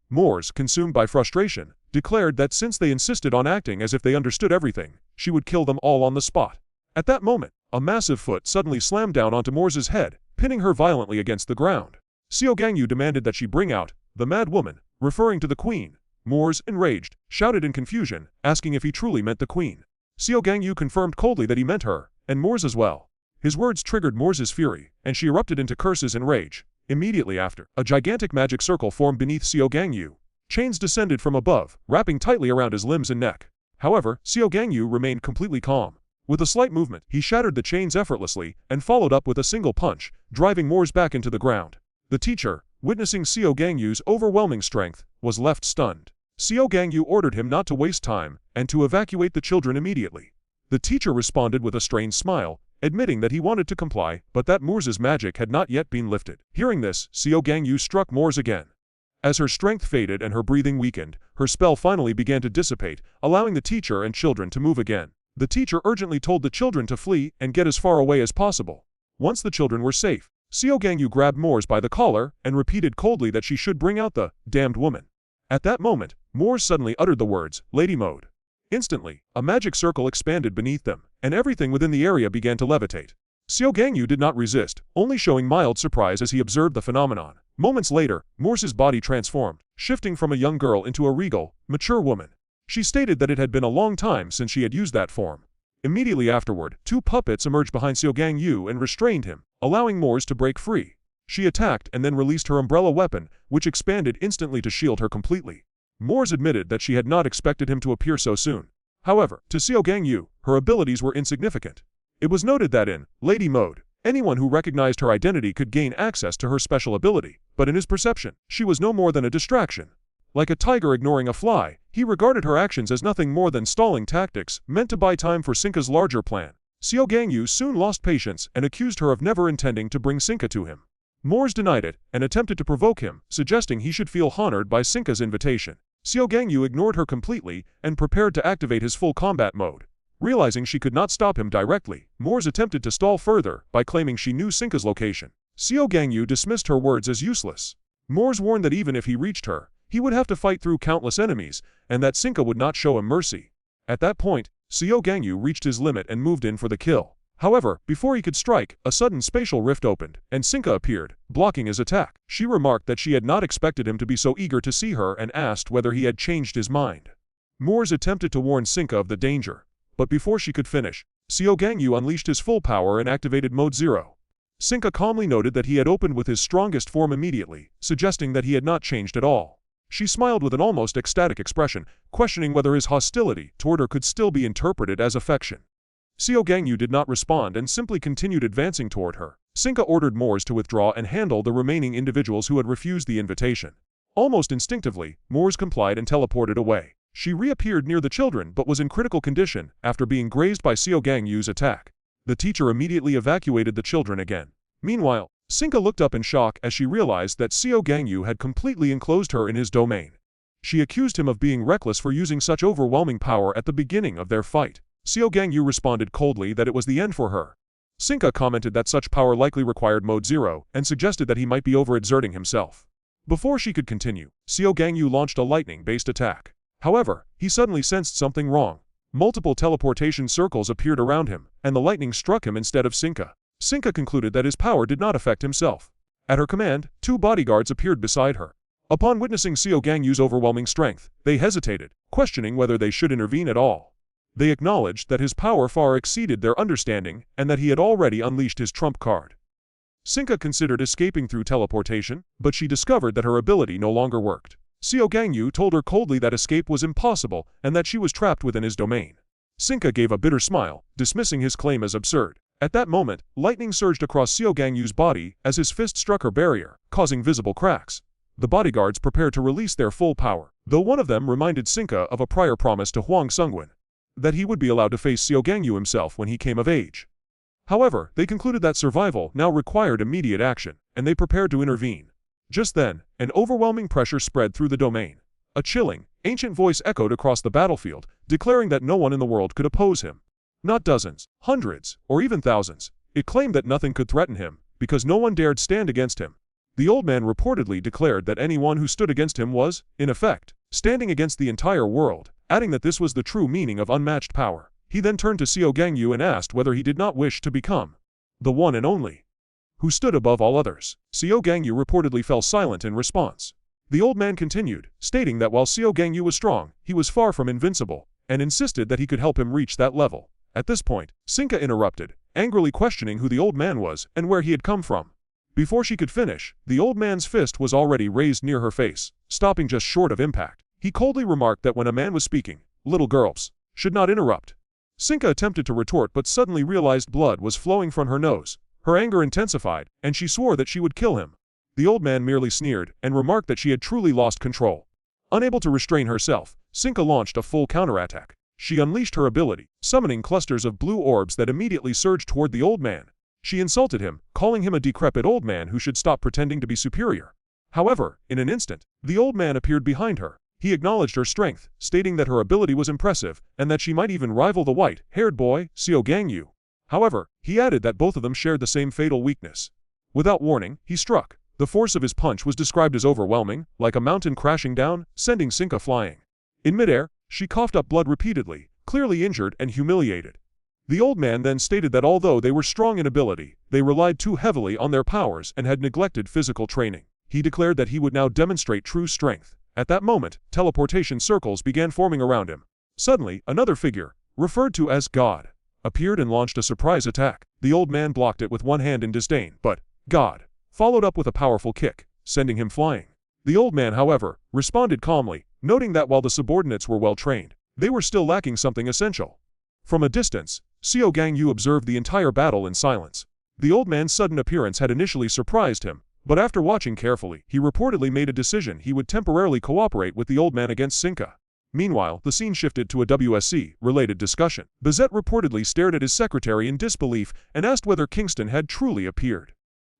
Moores, consumed by frustration, declared that since they insisted on acting as if they understood everything, she would kill them all on the spot. At that moment, a massive foot suddenly slammed down onto Moore's head, pinning her violently against the ground. Xiao Gangyu demanded that she bring out the mad woman, referring to the queen. Moores, enraged, shouted in confusion, asking if he truly meant the queen. Xiao Gangyu confirmed coldly that he meant her, and Moores as well. His words triggered Moore's fury, and she erupted into curses and rage. Immediately after, a gigantic magic circle formed beneath Xiao Gangyu. Chains descended from above, wrapping tightly around his limbs and neck. However, Xiao Gangyu remained completely calm. With a slight movement, he shattered the chains effortlessly and followed up with a single punch, driving Moores back into the ground. The teacher, witnessing Xiao Gangyu's overwhelming strength, was left stunned. Xiao Gangyu ordered him not to waste time and to evacuate the children immediately. The teacher responded with a strange smile, admitting that he wanted to comply, but that Moore's magic had not yet been lifted. Hearing this, Xiao Gangyu struck Moore's again. As her strength faded and her breathing weakened, her spell finally began to dissipate, allowing the teacher and children to move again. The teacher urgently told the children to flee and get as far away as possible. Once the children were safe, Xiao Gangyu grabbed Moore's by the collar and repeated coldly that she should bring out the damned woman. At that moment, Moore suddenly uttered the words, "Lady Mode." Instantly, a magic circle expanded beneath them, and everything within the area began to levitate. Xiao Gangyu did not resist, only showing mild surprise as he observed the phenomenon. Moments later, Moore's body transformed, shifting from a young girl into a regal, mature woman. She stated that it had been a long time since she had used that form. Immediately afterward, two puppets emerged behind Xiao Gangyu and restrained him, allowing Moore's to break free. She attacked and then released her umbrella weapon, which expanded instantly to shield her completely. Moore's admitted that she had not expected him to appear so soon. However, to Xiao Gangyu, her abilities were insignificant. It was noted that in Lady Mode, anyone who recognized her identity could gain access to her special ability, but in his perception, she was no more than a distraction. Like a tiger ignoring a fly, he regarded her actions as nothing more than stalling tactics meant to buy time for Sinka's larger plan. Xiao Gangyu soon lost patience and accused her of never intending to bring Sinka to him. Moore's denied it and attempted to provoke him, suggesting he should feel honored by Sinka's invitation. Xiao Gangyu ignored her completely and prepared to activate his full combat mode. Realizing she could not stop him directly, Moore's attempted to stall further by claiming she knew Sinka's location. Xiao Gangyu dismissed her words as useless. Moore's warned that even if he reached her, he would have to fight through countless enemies, and that Sinka would not show him mercy. At that point, Xiao Gangyu reached his limit and moved in for the kill. However, before he could strike, a sudden spatial rift opened, and Sinka appeared, blocking his attack. She remarked that she had not expected him to be so eager to see her and asked whether he had changed his mind. Moore's attempted to warn Sinka of the danger, but before she could finish, Xiao Gangyu unleashed his full power and activated Mode 0. Sinka calmly noted that he had opened with his strongest form immediately, suggesting that he had not changed at all. She smiled with an almost ecstatic expression, questioning whether his hostility toward her could still be interpreted as affection. Xiao Gangyu did not respond and simply continued advancing toward her. Sinka ordered Moore's to withdraw and handle the remaining individuals who had refused the invitation. Almost instinctively, Moore's complied and teleported away. She reappeared near the children but was in critical condition after being grazed by Xiao Gangyu's attack. The teacher immediately evacuated the children again. Meanwhile, Sinka looked up in shock as she realized that Xiao Gangyu had completely enclosed her in his domain. She accused him of being reckless for using such overwhelming power at the beginning of their fight. Xiao Gangyu responded coldly that it was the end for her. Sinka commented that such power likely required Mode 0 and suggested that he might be overexerting himself. Before she could continue, Xiao Gangyu launched a lightning-based attack. However, he suddenly sensed something wrong. Multiple teleportation circles appeared around him, and the lightning struck him instead of Sinka. Sinka concluded that his power did not affect himself. At her command, two bodyguards appeared beside her. Upon witnessing Xiao Gangyu's overwhelming strength, they hesitated, questioning whether they should intervene at all. They acknowledged that his power far exceeded their understanding and that he had already unleashed his trump card. Sinka considered escaping through teleportation, but she discovered that her ability no longer worked. Xiao Gangyu told her coldly that escape was impossible and that she was trapped within his domain. Sinka gave a bitter smile, dismissing his claim as absurd. At that moment, lightning surged across Xiao Gangyu's body as his fist struck her barrier, causing visible cracks. The bodyguards prepared to release their full power, though one of them reminded Sinka of a prior promise to Huang Sungwin, that he would be allowed to face Xiao Gangyu himself when he came of age. However, they concluded that survival now required immediate action, and they prepared to intervene. Just then, an overwhelming pressure spread through the domain. A chilling, ancient voice echoed across the battlefield, declaring that no one in the world could oppose him. Not dozens, hundreds, or even thousands. It claimed that nothing could threaten him, because no one dared stand against him. The old man reportedly declared that anyone who stood against him was, in effect, standing against the entire world, adding that this was the true meaning of unmatched power. He then turned to Xiao Gangyu and asked whether he did not wish to become the one and only who stood above all others. Xiao Gangyu reportedly fell silent in response. The old man continued, stating that while Xiao Gangyu was strong, he was far from invincible, and insisted that he could help him reach that level. At this point, Sinka interrupted, angrily questioning who the old man was and where he had come from. Before she could finish, the old man's fist was already raised near her face, stopping just short of impact. He coldly remarked that when a man was speaking, little girls should not interrupt. Sinka attempted to retort but suddenly realized blood was flowing from her nose. Her anger intensified, and she swore that she would kill him. The old man merely sneered and remarked that she had truly lost control. Unable to restrain herself, Sinka launched a full counterattack. She unleashed her ability, summoning clusters of blue orbs that immediately surged toward the old man. She insulted him, calling him a decrepit old man who should stop pretending to be superior. However, in an instant, the old man appeared behind her. He acknowledged her strength, stating that her ability was impressive, and that she might even rival the white-haired boy, Xiao Gangyu. However, he added that both of them shared the same fatal weakness. Without warning, he struck. The force of his punch was described as overwhelming, like a mountain crashing down, sending Sinka flying. In midair, she coughed up blood repeatedly, clearly injured and humiliated. The old man then stated that although they were strong in ability, they relied too heavily on their powers and had neglected physical training. He declared that he would now demonstrate true strength. At that moment, teleportation circles began forming around him. Suddenly, another figure, referred to as God, appeared and launched a surprise attack. The old man blocked it with one hand in disdain, but God followed up with a powerful kick, sending him flying. The old man, however, responded calmly, noting that while the subordinates were well trained, they were still lacking something essential. From a distance, Xiao Gangyu observed the entire battle in silence. The old man's sudden appearance had initially surprised him, but after watching carefully, he reportedly made a decision he would temporarily cooperate with the old man against Sinka. Meanwhile, the scene shifted to a WSC-related discussion. Bazette reportedly stared at his secretary in disbelief and asked whether Kingston had truly appeared.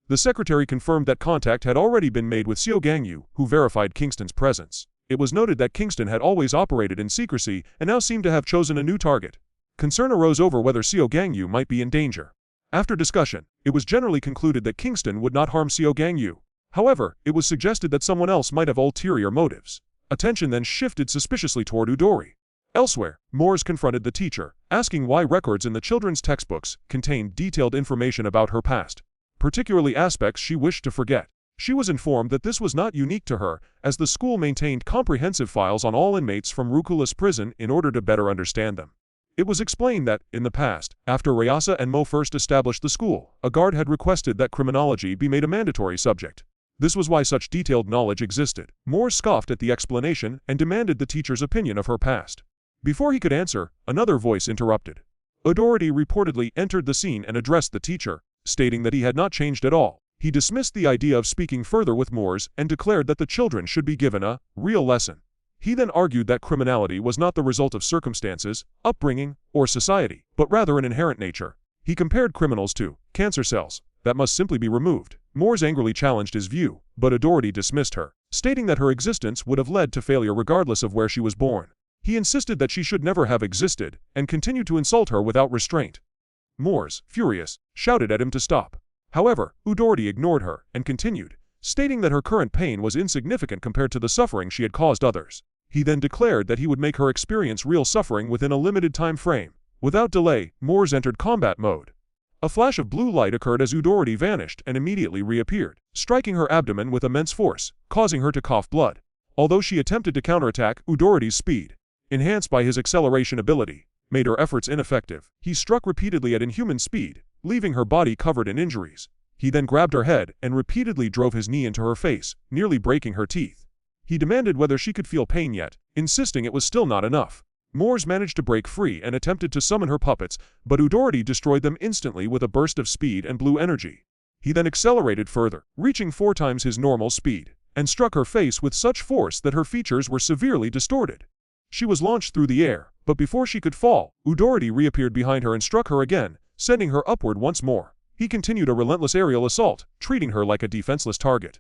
The secretary confirmed that contact had already been made with Xiao Gangyu, who verified Kingston's presence. It was noted that Kingston had always operated in secrecy and now seemed to have chosen a new target. Concern arose over whether Xiao Gangyu might be in danger. After discussion, it was generally concluded that Kingston would not harm Xiao Gangyu. However, it was suggested that someone else might have ulterior motives. Attention then shifted suspiciously toward Udori. Elsewhere, Moores confronted the teacher, asking why records in the children's textbooks contained detailed information about her past, particularly aspects she wished to forget. She was informed that this was not unique to her, as the school maintained comprehensive files on all inmates from Rukulus prison in order to better understand them. It was explained that, in the past, after Rayasa and Mo first established the school, a guard had requested that criminology be made a mandatory subject. This was why such detailed knowledge existed. Moore scoffed at the explanation and demanded the teacher's opinion of her past. Before he could answer, another voice interrupted. Authority reportedly entered the scene and addressed the teacher, stating that he had not changed at all. He dismissed the idea of speaking further with Moores and declared that the children should be given a real lesson. He then argued that criminality was not the result of circumstances, upbringing, or society, but rather an inherent nature. He compared criminals to cancer cells that must simply be removed. Moores angrily challenged his view, but Authority dismissed her, stating that her existence would have led to failure regardless of where she was born. He insisted that she should never have existed, and continued to insult her without restraint. Moores, furious, shouted at him to stop. However, Authority ignored her and continued, stating that her current pain was insignificant compared to the suffering she had caused others. He then declared that he would make her experience real suffering within a limited time frame. Without delay, Moores entered combat mode. A flash of blue light occurred as Udority vanished and immediately reappeared, striking her abdomen with immense force, causing her to cough blood. Although she attempted to counterattack, Udority's speed, enhanced by his acceleration ability, made her efforts ineffective. He struck repeatedly at inhuman speed, leaving her body covered in injuries. He then grabbed her head and repeatedly drove his knee into her face, nearly breaking her teeth. He demanded whether she could feel pain yet, insisting it was still not enough. Moores managed to break free and attempted to summon her puppets, but Udority destroyed them instantly with a burst of speed and blue energy. He then accelerated further, reaching 4 times his normal speed, and struck her face with such force that her features were severely distorted. She was launched through the air, but before she could fall, Udority reappeared behind her and struck her again, sending her upward once more. He continued a relentless aerial assault, treating her like a defenseless target.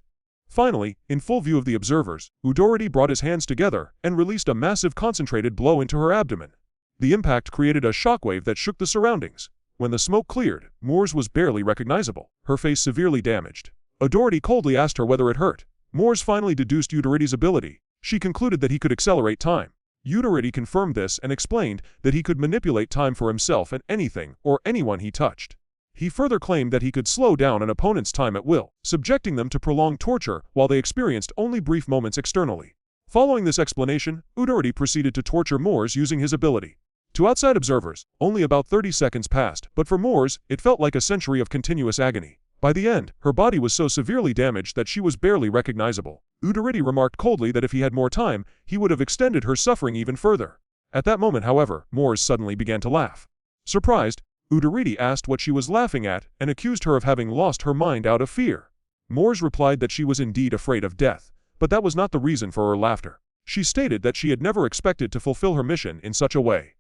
Finally, in full view of the observers, Udority brought his hands together and released a massive concentrated blow into her abdomen. The impact created a shockwave that shook the surroundings. When the smoke cleared, Moores was barely recognizable, her face severely damaged. Udority coldly asked her whether it hurt. Moores finally deduced Udority's ability. She concluded that he could accelerate time. Udority confirmed this and explained that he could manipulate time for himself and anything or anyone he touched. He further claimed that he could slow down an opponent's time at will, subjecting them to prolonged torture while they experienced only brief moments externally. Following this explanation, Udority proceeded to torture Moores using his ability. To outside observers, only about 30 seconds passed, but for Moores, it felt like a century of continuous agony. By the end, her body was so severely damaged that she was barely recognizable. Udority remarked coldly that if he had more time, he would have extended her suffering even further. At that moment, however, Moores suddenly began to laugh. Surprised, Udority asked what she was laughing at and accused her of having lost her mind out of fear. Moores replied that she was indeed afraid of death, but that was not the reason for her laughter. She stated that she had never expected to fulfill her mission in such a way.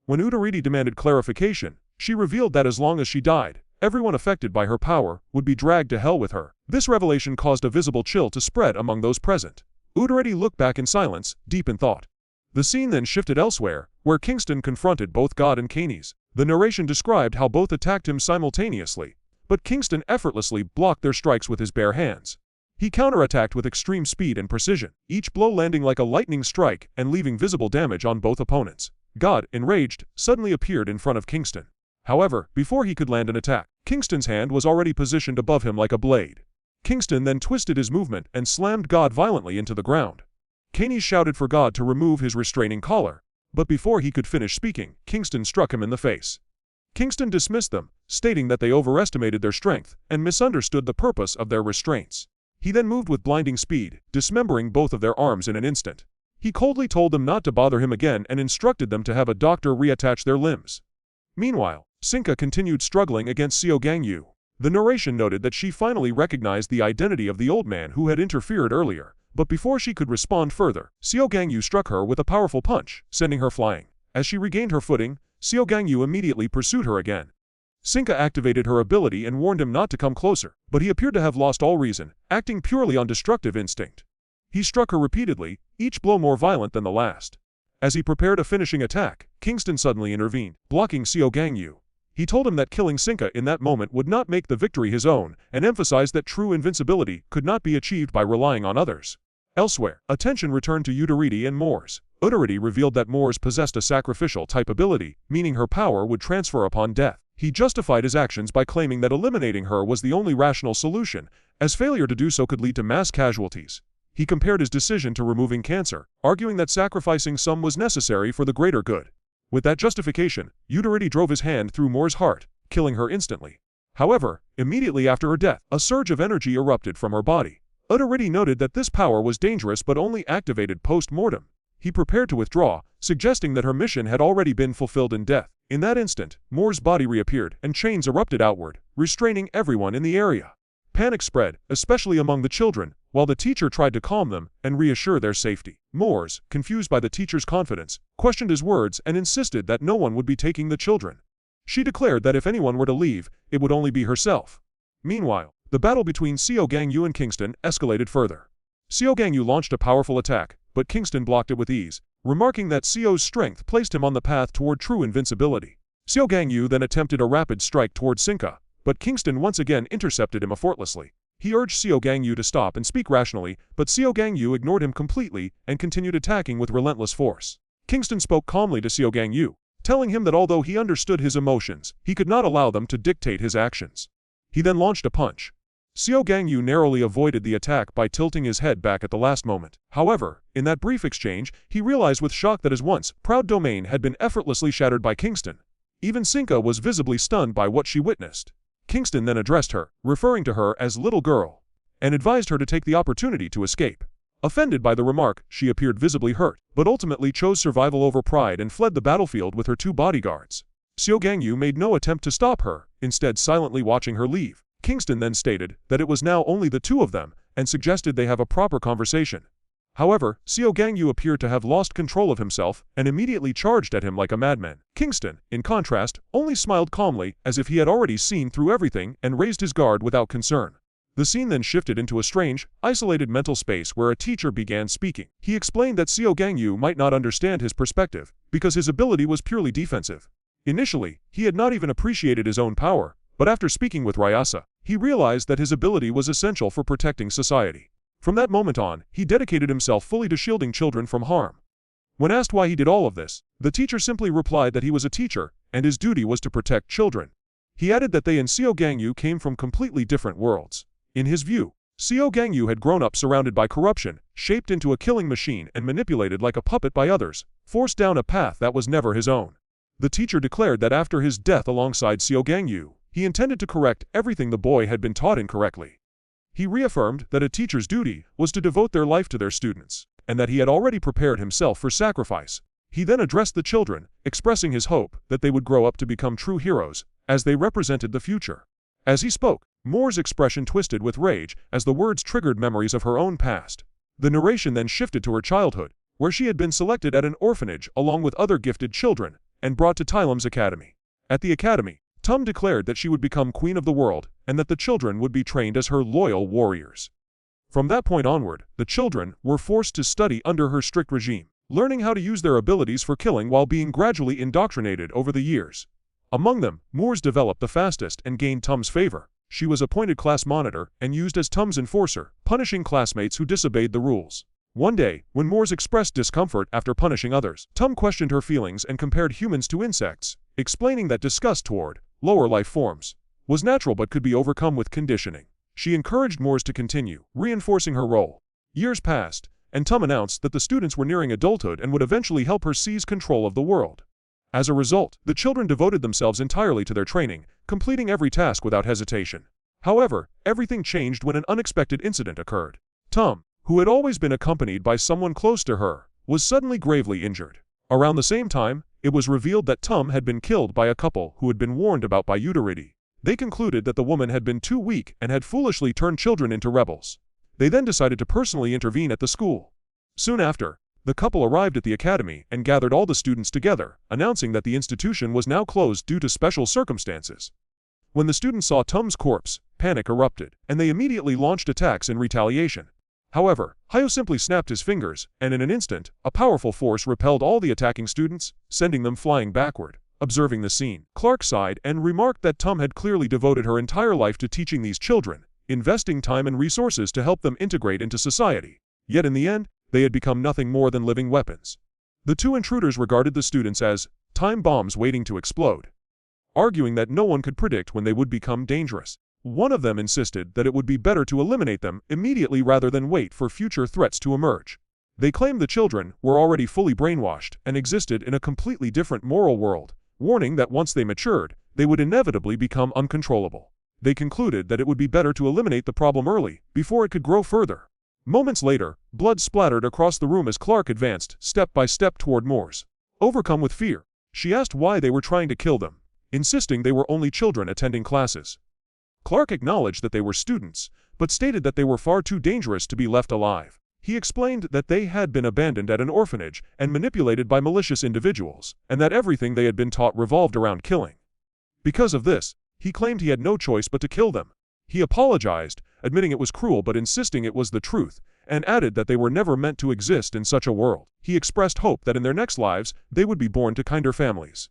When Udariti demanded clarification, she revealed that as long as she died, everyone affected by her power would be dragged to hell with her. This revelation caused a visible chill to spread among those present. Udariti looked back in silence, deep in thought. The scene then shifted elsewhere, where Kingston confronted both God and Canis. The narration described how both attacked him simultaneously, but Kingston effortlessly blocked their strikes with his bare hands. He counterattacked with extreme speed and precision, each blow landing like a lightning strike and leaving visible damage on both opponents. God, enraged, suddenly appeared in front of Kingston. However, before he could land an attack, Kingston's hand was already positioned above him like a blade. Kingston then twisted his movement and slammed God violently into the ground. Canis shouted for God to remove his restraining collar, but before he could finish speaking, Kingston struck him in the face. Kingston dismissed them, stating that they overestimated their strength and misunderstood the purpose of their restraints. He then moved with blinding speed, dismembering both of their arms in an instant. He coldly told them not to bother him again and instructed them to have a doctor reattach their limbs. Meanwhile, Sinka continued struggling against Xiao Gangyu. The narration noted that she finally recognized the identity of the old man who had interfered earlier, but before she could respond further, Xiao Gangyu struck her with a powerful punch, sending her flying. As she regained her footing, Xiao Gangyu immediately pursued her again. Sinka activated her ability and warned him not to come closer, but he appeared to have lost all reason, acting purely on destructive instinct. He struck her repeatedly, each blow more violent than the last. As he prepared a finishing attack, Kingston suddenly intervened, blocking Xiao Gangyu. He told him that killing Sinka in that moment would not make the victory his own, and emphasized that true invincibility could not be achieved by relying on others. Elsewhere, attention returned to Udariti and Mors. Udariti revealed that Mors possessed a sacrificial-type ability, meaning her power would transfer upon death. He justified his actions by claiming that eliminating her was the only rational solution, as failure to do so could lead to mass casualties. He compared his decision to removing cancer, arguing that sacrificing some was necessary for the greater good. With that justification, Udariti drove his hand through Mor's heart, killing her instantly. However, immediately after her death, a surge of energy erupted from her body. Udariti noted that this power was dangerous but only activated post-mortem. He prepared to withdraw, suggesting that her mission had already been fulfilled in death. In that instant, Mor's body reappeared and chains erupted outward, restraining everyone in the area. Panic spread, especially among the children, while the teacher tried to calm them and reassure their safety. Mors, confused by the teacher's confidence, questioned his words and insisted that no one would be taking the children. She declared that if anyone were to leave, it would only be herself. Meanwhile, the battle between Xiao Gangyu and Kingston escalated further. Xiao Gangyu launched a powerful attack, but Kingston blocked it with ease, remarking that Xiao's strength placed him on the path toward true invincibility. Xiao Gangyu then attempted a rapid strike toward Sinka, but Kingston once again intercepted him effortlessly. He urged Xiao Gangyu to stop and speak rationally, but Xiao Gangyu ignored him completely and continued attacking with relentless force. Kingston spoke calmly to Xiao Gangyu, telling him that although he understood his emotions, he could not allow them to dictate his actions. He then launched a punch. Xiao Gangyu narrowly avoided the attack by tilting his head back at the last moment. However, in that brief exchange, he realized with shock that his once proud domain had been effortlessly shattered by Kingston. Even Sinka was visibly stunned by what she witnessed. Kingston then addressed her, referring to her as little girl, and advised her to take the opportunity to escape. Offended by the remark, she appeared visibly hurt, but ultimately chose survival over pride and fled the battlefield with her 2 bodyguards. Xiao Gangyu made no attempt to stop her, instead silently watching her leave. Kingston then stated that it was now only the 2 of them, and suggested they have a proper conversation. However, Xiao Gangyu appeared to have lost control of himself and immediately charged at him like a madman. Kingston, in contrast, only smiled calmly as if he had already seen through everything and raised his guard without concern. The scene then shifted into a strange, isolated mental space where a teacher began speaking. He explained that Xiao Gangyu might not understand his perspective because his ability was purely defensive. Initially, he had not even appreciated his own power, but after speaking with Ryasa, he realized that his ability was essential for protecting society. From that moment on, he dedicated himself fully to shielding children from harm. When asked why he did all of this, the teacher simply replied that he was a teacher, and his duty was to protect children. He added that they and Xiao Gangyu came from completely different worlds. In his view, Xiao Gangyu had grown up surrounded by corruption, shaped into a killing machine and manipulated like a puppet by others, forced down a path that was never his own. The teacher declared that after his death alongside Xiao Gangyu, he intended to correct everything the boy had been taught incorrectly. He reaffirmed that a teacher's duty was to devote their life to their students, and that he had already prepared himself for sacrifice. He then addressed the children, expressing his hope that they would grow up to become true heroes, as they represented the future. As he spoke, Mor's expression twisted with rage as the words triggered memories of her own past. The narration then shifted to her childhood, where she had been selected at an orphanage along with other gifted children, and brought to Tylem's academy. At the academy, Tum declared that she would become queen of the world and that the children would be trained as her loyal warriors. From that point onward, the children were forced to study under her strict regime, learning how to use their abilities for killing while being gradually indoctrinated over the years. Among them, Moors developed the fastest and gained Tum's favor. She was appointed class monitor and used as Tum's enforcer, punishing classmates who disobeyed the rules. One day, when Moors expressed discomfort after punishing others, Tum questioned her feelings and compared humans to insects, explaining that disgust toward lower life forms was natural but could be overcome with conditioning. She encouraged Moors to continue, reinforcing her role. Years passed, and Tum announced that the students were nearing adulthood and would eventually help her seize control of the world. As a result, the children devoted themselves entirely to their training, completing every task without hesitation. However, everything changed when an unexpected incident occurred. Tum, who had always been accompanied by someone close to her, was suddenly gravely injured. Around the same time, it was revealed that Tum had been killed by a couple who had been warned about by Euderity. They concluded that the woman had been too weak and had foolishly turned children into rebels. They then decided to personally intervene at the school. Soon after, the couple arrived at the academy and gathered all the students together, announcing that the institution was now closed due to special circumstances. When the students saw Tum's corpse, panic erupted, and they immediately launched attacks in retaliation. However, Hayo simply snapped his fingers, and in an instant, a powerful force repelled all the attacking students, sending them flying backward. Observing the scene, Clark sighed and remarked that Tum had clearly devoted her entire life to teaching these children, investing time and resources to help them integrate into society. Yet in the end, they had become nothing more than living weapons. The two intruders regarded the students as time bombs waiting to explode, arguing that no one could predict when they would become dangerous. One of them insisted that it would be better to eliminate them immediately rather than wait for future threats to emerge. They claimed the children were already fully brainwashed and existed in a completely different moral world, warning that once they matured, they would inevitably become uncontrollable. They concluded that it would be better to eliminate the problem early, before it could grow further. Moments later, blood splattered across the room as Clark advanced, step by step toward Moors. Overcome with fear, she asked why they were trying to kill them, insisting they were only children attending classes. Clark acknowledged that they were students, but stated that they were far too dangerous to be left alive. He explained that they had been abandoned at an orphanage and manipulated by malicious individuals, and that everything they had been taught revolved around killing. Because of this, he claimed he had no choice but to kill them. He apologized, admitting it was cruel but insisting it was the truth, and added that they were never meant to exist in such a world. He expressed hope that in their next lives, they would be born to kinder families.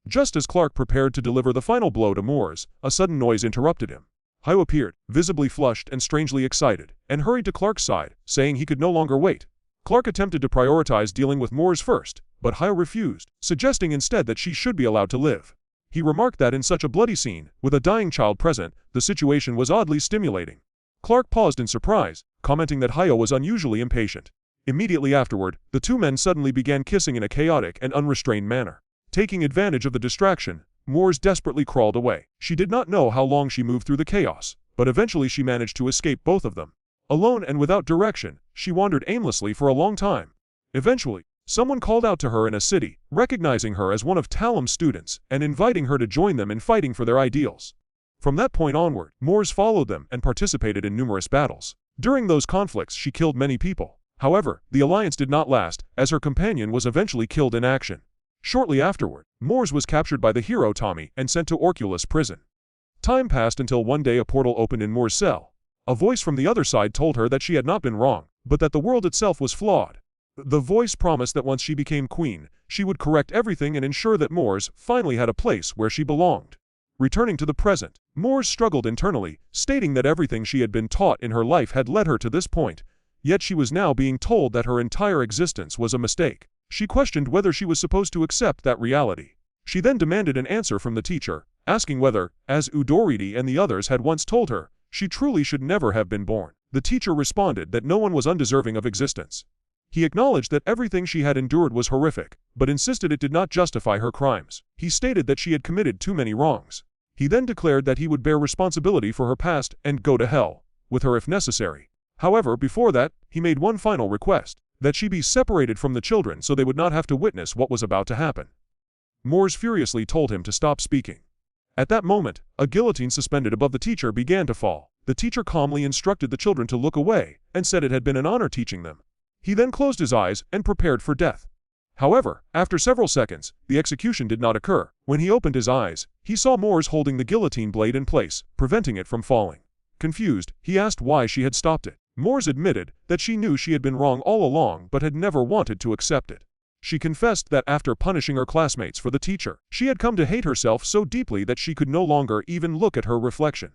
Just as Clark prepared to deliver the final blow to Moors, a sudden noise interrupted him. Hayo appeared, visibly flushed and strangely excited, and hurried to Clark's side, saying he could no longer wait. Clark attempted to prioritize dealing with Moors first, but Hayo refused, suggesting instead that she should be allowed to live. He remarked that in such a bloody scene, with a dying child present, the situation was oddly stimulating. Clark paused in surprise, commenting that Hayo was unusually impatient. Immediately afterward, the two men suddenly began kissing in a chaotic and unrestrained manner. Taking advantage of the distraction, Moors desperately crawled away. She did not know how long she moved through the chaos, but eventually she managed to escape both of them. Alone and without direction, she wandered aimlessly for a long time. Eventually, someone called out to her in a city, recognizing her as one of Talem's students and inviting her to join them in fighting for their ideals. From that point onward, Moors followed them and participated in numerous battles. During those conflicts, she killed many people. However, the alliance did not last, as her companion was eventually killed in action. Shortly afterward, Moors was captured by the hero Tommy and sent to Orculus prison. Time passed until one day a portal opened in Moors' cell. A voice from the other side told her that she had not been wrong, but that the world itself was flawed. The voice promised that once she became queen, she would correct everything and ensure that Moors finally had a place where she belonged. Returning to the present, Moors struggled internally, stating that everything she had been taught in her life had led her to this point, yet she was now being told that her entire existence was a mistake. She questioned whether she was supposed to accept that reality. She then demanded an answer from the teacher, asking whether, as Udoridi and the others had once told her, she truly should never have been born. The teacher responded that no one was undeserving of existence. He acknowledged that everything she had endured was horrific, but insisted it did not justify her crimes. He stated that she had committed too many wrongs. He then declared that he would bear responsibility for her past and go to hell with her if necessary. However, before that, he made one final request, that she be separated from the children so they would not have to witness what was about to happen. Moors furiously told him to stop speaking. At that moment, a guillotine suspended above the teacher began to fall. The teacher calmly instructed the children to look away and said it had been an honor teaching them. He then closed his eyes and prepared for death. However, after several seconds, the execution did not occur. When he opened his eyes, he saw Moors holding the guillotine blade in place, preventing it from falling. Confused, he asked why she had stopped it. Moors admitted that she knew she had been wrong all along but had never wanted to accept it. She confessed that after punishing her classmates for the teacher, she had come to hate herself so deeply that she could no longer even look at her reflection.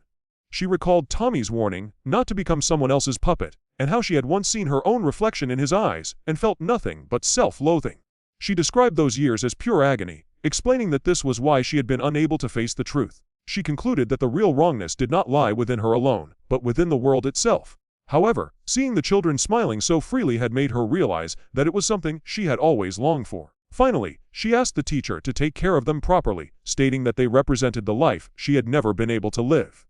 She recalled Tommy's warning not to become someone else's puppet, and how she had once seen her own reflection in his eyes and felt nothing but self-loathing. She described those years as pure agony, explaining that this was why she had been unable to face the truth. She concluded that the real wrongness did not lie within her alone, but within the world itself. However, seeing the children smiling so freely had made her realize that it was something she had always longed for. Finally, she asked the teacher to take care of them properly, stating that they represented the life she had never been able to live.